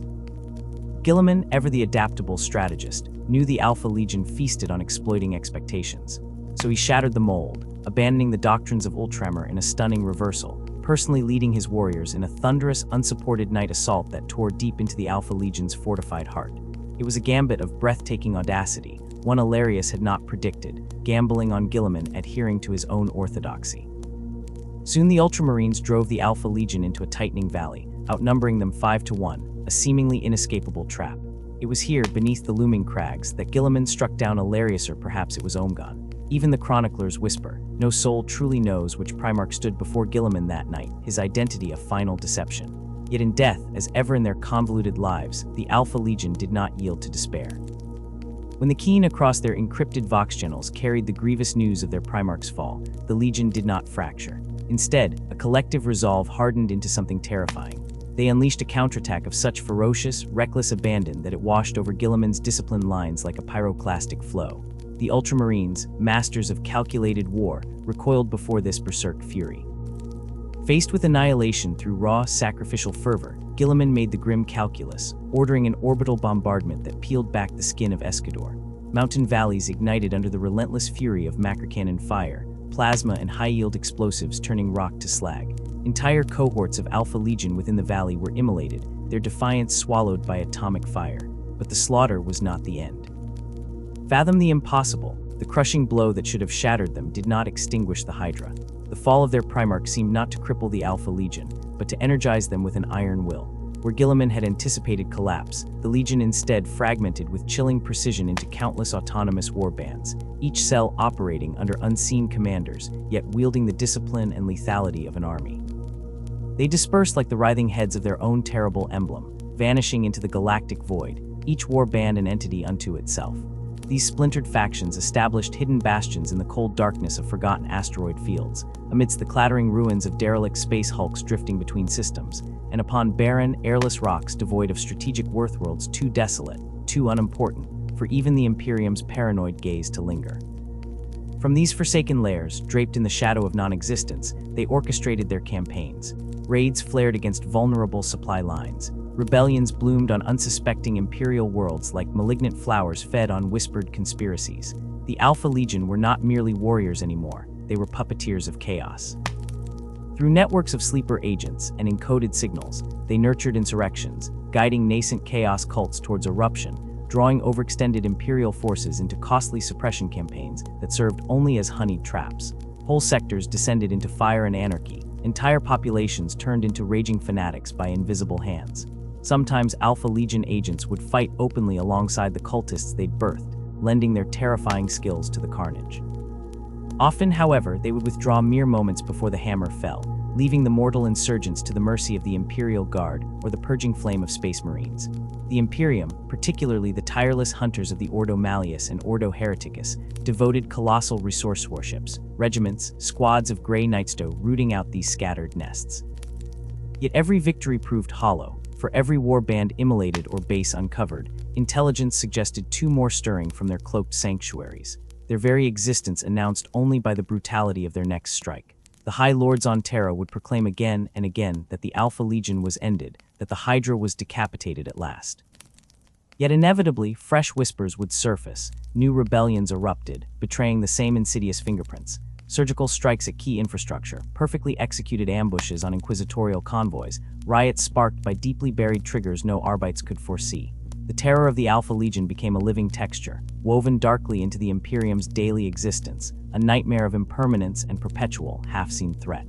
A: Guilliman, ever the adaptable strategist, knew the Alpha Legion feasted on exploiting expectations. So he shattered the mold, abandoning the doctrines of Ultramar in a stunning reversal, personally leading his warriors in a thunderous, unsupported night assault that tore deep into the Alpha Legion's fortified heart. It was a gambit of breathtaking audacity, one Alpharius had not predicted, gambling on Guilliman adhering to his own orthodoxy. Soon the Ultramarines drove the Alpha Legion into a tightening valley, outnumbering them 5-1, a seemingly inescapable trap. It was here, beneath the looming crags, that Guilliman struck down Alpharius, or perhaps it was Omegon. Even the chroniclers whisper, no soul truly knows which Primarch stood before Guilliman that night, his identity a final deception. Yet in death, as ever in their convoluted lives, the Alpha Legion did not yield to despair. When the keen across their encrypted vox channels carried the grievous news of their Primarch's fall, the Legion did not fracture. Instead, a collective resolve hardened into something terrifying. They unleashed a counterattack of such ferocious, reckless abandon that it washed over Guilliman's disciplined lines like a pyroclastic flow. The Ultramarines, masters of calculated war, recoiled before this berserk fury. Faced with annihilation through raw, sacrificial fervor, Guilliman made the grim calculus, ordering an orbital bombardment that peeled back the skin of Escador. Mountain valleys ignited under the relentless fury of macrocannon fire, plasma and high-yield explosives turning rock to slag. Entire cohorts of Alpha Legion within the valley were immolated, their defiance swallowed by atomic fire. But the slaughter was not the end. Fathom the impossible. The crushing blow that should have shattered them did not extinguish the Hydra. The fall of their Primarch seemed not to cripple the Alpha Legion, but to energize them with an iron will. Where Guilliman had anticipated collapse, the Legion instead fragmented with chilling precision into countless autonomous warbands, each cell operating under unseen commanders, yet wielding the discipline and lethality of an army. They dispersed like the writhing heads of their own terrible emblem, vanishing into the galactic void, each warband an entity unto itself. These splintered factions established hidden bastions in the cold darkness of forgotten asteroid fields, amidst the clattering ruins of derelict space hulks drifting between systems, and upon barren, airless rocks devoid of strategic worthworlds too desolate, too unimportant, for even the Imperium's paranoid gaze to linger. From these forsaken lairs, draped in the shadow of non-existence, they orchestrated their campaigns. Raids flared against vulnerable supply lines. Rebellions bloomed on unsuspecting Imperial worlds like malignant flowers fed on whispered conspiracies. The Alpha Legion were not merely warriors anymore, they were puppeteers of chaos. Through networks of sleeper agents and encoded signals, they nurtured insurrections, guiding nascent chaos cults towards eruption, drawing overextended Imperial forces into costly suppression campaigns that served only as honeyed traps. Whole sectors descended into fire and anarchy, entire populations turned into raging fanatics by invisible hands. Sometimes Alpha Legion agents would fight openly alongside the cultists they'd birthed, lending their terrifying skills to the carnage. Often, however, they would withdraw mere moments before the hammer fell, leaving the mortal insurgents to the mercy of the Imperial Guard or the purging flame of Space Marines. The Imperium, particularly the tireless hunters of the Ordo Malleus and Ordo Hereticus, devoted colossal resource warships, regiments, squads of Grey Knightstow rooting out these scattered nests. Yet every victory proved hollow. For every warband immolated or base uncovered, intelligence suggested two more stirring from their cloaked sanctuaries, their very existence announced only by the brutality of their next strike. The High Lords on Terra would proclaim again and again that the Alpha Legion was ended, that the Hydra was decapitated at last. Yet inevitably, fresh whispers would surface, new rebellions erupted, betraying the same insidious fingerprints. Surgical strikes at key infrastructure, perfectly executed ambushes on inquisitorial convoys, riots sparked by deeply buried triggers no Arbites could foresee. The terror of the Alpha Legion became a living texture, woven darkly into the Imperium's daily existence, a nightmare of impermanence and perpetual, half-seen threat.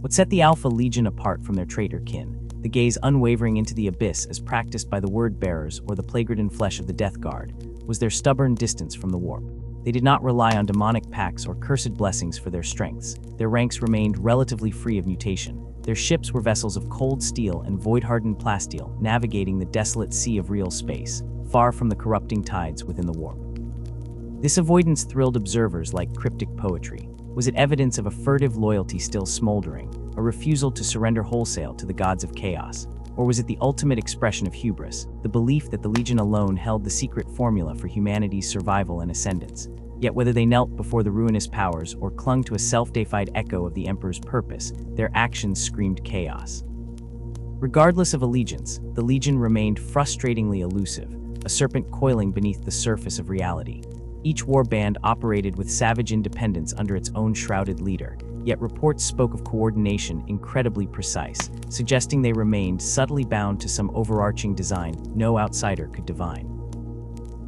A: What set the Alpha Legion apart from their traitor kin, the gaze unwavering into the abyss as practiced by the Word-bearers or the plague-ridden flesh of the Death Guard, was their stubborn distance from the warp. They did not rely on demonic pacts or cursed blessings for their strengths. Their ranks remained relatively free of mutation. Their ships were vessels of cold steel and void-hardened plasteel, navigating the desolate sea of real space, far from the corrupting tides within the warp. This avoidance thrilled observers like cryptic poetry. Was it evidence of a furtive loyalty still smoldering, a refusal to surrender wholesale to the gods of chaos? Or was it the ultimate expression of hubris, the belief that the Legion alone held the secret formula for humanity's survival and ascendance? Yet whether they knelt before the ruinous powers or clung to a self-deified echo of the Emperor's purpose, their actions screamed chaos. Regardless of allegiance, the Legion remained frustratingly elusive, a serpent coiling beneath the surface of reality. Each warband operated with savage independence under its own shrouded leader, yet reports spoke of coordination incredibly precise, suggesting they remained subtly bound to some overarching design no outsider could divine.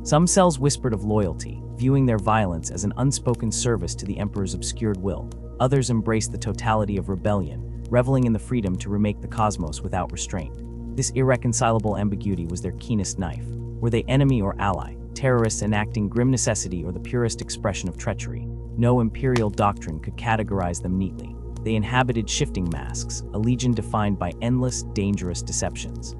A: Some cells whispered of loyalty, viewing their violence as an unspoken service to the Emperor's obscured will. Others embraced the totality of rebellion, reveling in the freedom to remake the cosmos without restraint. This irreconcilable ambiguity was their keenest knife. Were they enemy or ally, terrorists enacting grim necessity or the purest expression of treachery? No imperial doctrine could categorize them neatly. They inhabited shifting masks, a legion defined by endless, dangerous deceptions.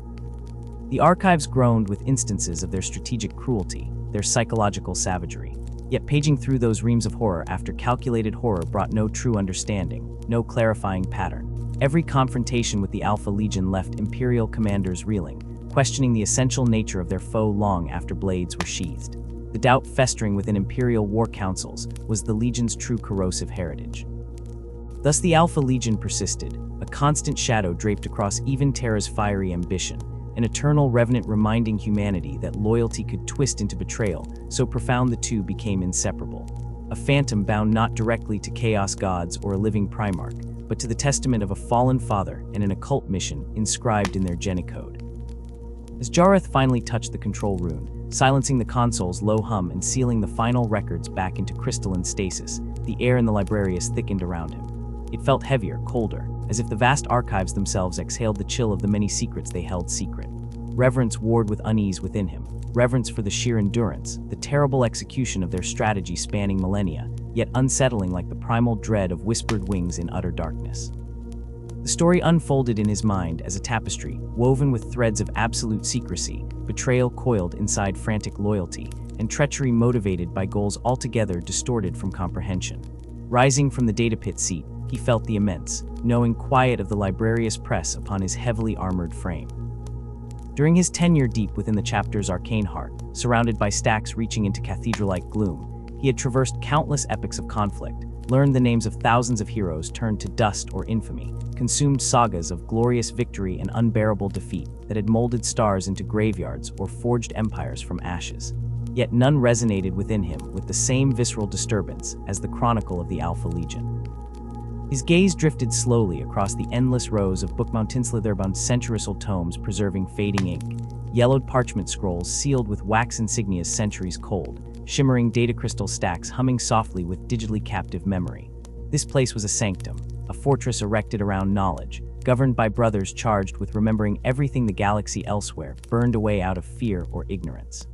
A: The archives groaned with instances of their strategic cruelty, their psychological savagery. Yet paging through those reams of horror after calculated horror brought no true understanding, no clarifying pattern. Every confrontation with the Alpha Legion left Imperial commanders reeling, questioning the essential nature of their foe long after blades were sheathed. The doubt festering within Imperial war councils was the Legion's true corrosive heritage. Thus the Alpha Legion persisted, a constant shadow draped across even Terra's fiery ambition, an eternal revenant reminding humanity that loyalty could twist into betrayal, so profound the two became inseparable. a phantom bound not directly to chaos gods or a living Primarch, but to the testament of a fallen father and an occult mission inscribed in their genicode. As Jareth finally touched the control rune, silencing the console's low hum and sealing the final records back into crystalline stasis, the air in the librarius thickened around him. It felt heavier, colder, as if the vast archives themselves exhaled the chill of the many secrets they held secret. Reverence warred with unease within him, reverence for the sheer endurance, the terrible execution of their strategy spanning millennia, yet unsettling like the primal dread of whispered wings in utter darkness. The story unfolded in his mind as a tapestry, woven with threads of absolute secrecy, betrayal coiled inside frantic loyalty, and treachery motivated by goals altogether distorted from comprehension. Rising from the data pit seat, he felt the immense, knowing quiet of the librarius press upon his heavily armored frame. During his tenure deep within the chapter's arcane heart, surrounded by stacks reaching into cathedral-like gloom, he had traversed countless epics of conflict, learned the names of thousands of heroes turned to dust or infamy, consumed sagas of glorious victory and unbearable defeat that had molded stars into graveyards or forged empires from ashes. Yet none resonated within him with the same visceral disturbance as the Chronicle of the Alpha Legion. His gaze drifted slowly across the endless rows of book-bound tinsleather-bound centuries-old tomes preserving fading ink, yellowed parchment scrolls sealed with wax insignias centuries cold, shimmering data crystal stacks humming softly with digitally captive memory. This place was a sanctum, a fortress erected around knowledge, governed by brothers charged with remembering everything the galaxy elsewhere burned away out of fear or ignorance.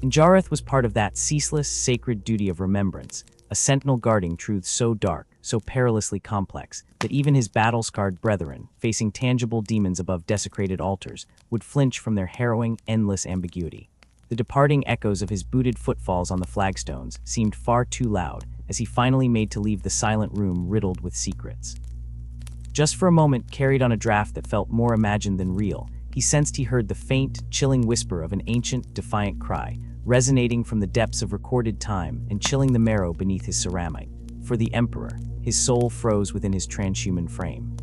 A: And Jareth was part of that ceaseless, sacred duty of remembrance, a sentinel guarding truths so dark, so perilously complex, that even his battle-scarred brethren, facing tangible demons above desecrated altars, would flinch from their harrowing, endless ambiguity. The departing echoes of his booted footfalls on the flagstones seemed far too loud as he finally made to leave the silent room riddled with secrets. Just for a moment, carried on a draft that felt more imagined than real, he sensed he heard the faint, chilling whisper of an ancient, defiant cry, resonating from the depths of recorded time and chilling the marrow beneath his ceramite. For the Emperor, his soul froze within his transhuman frame.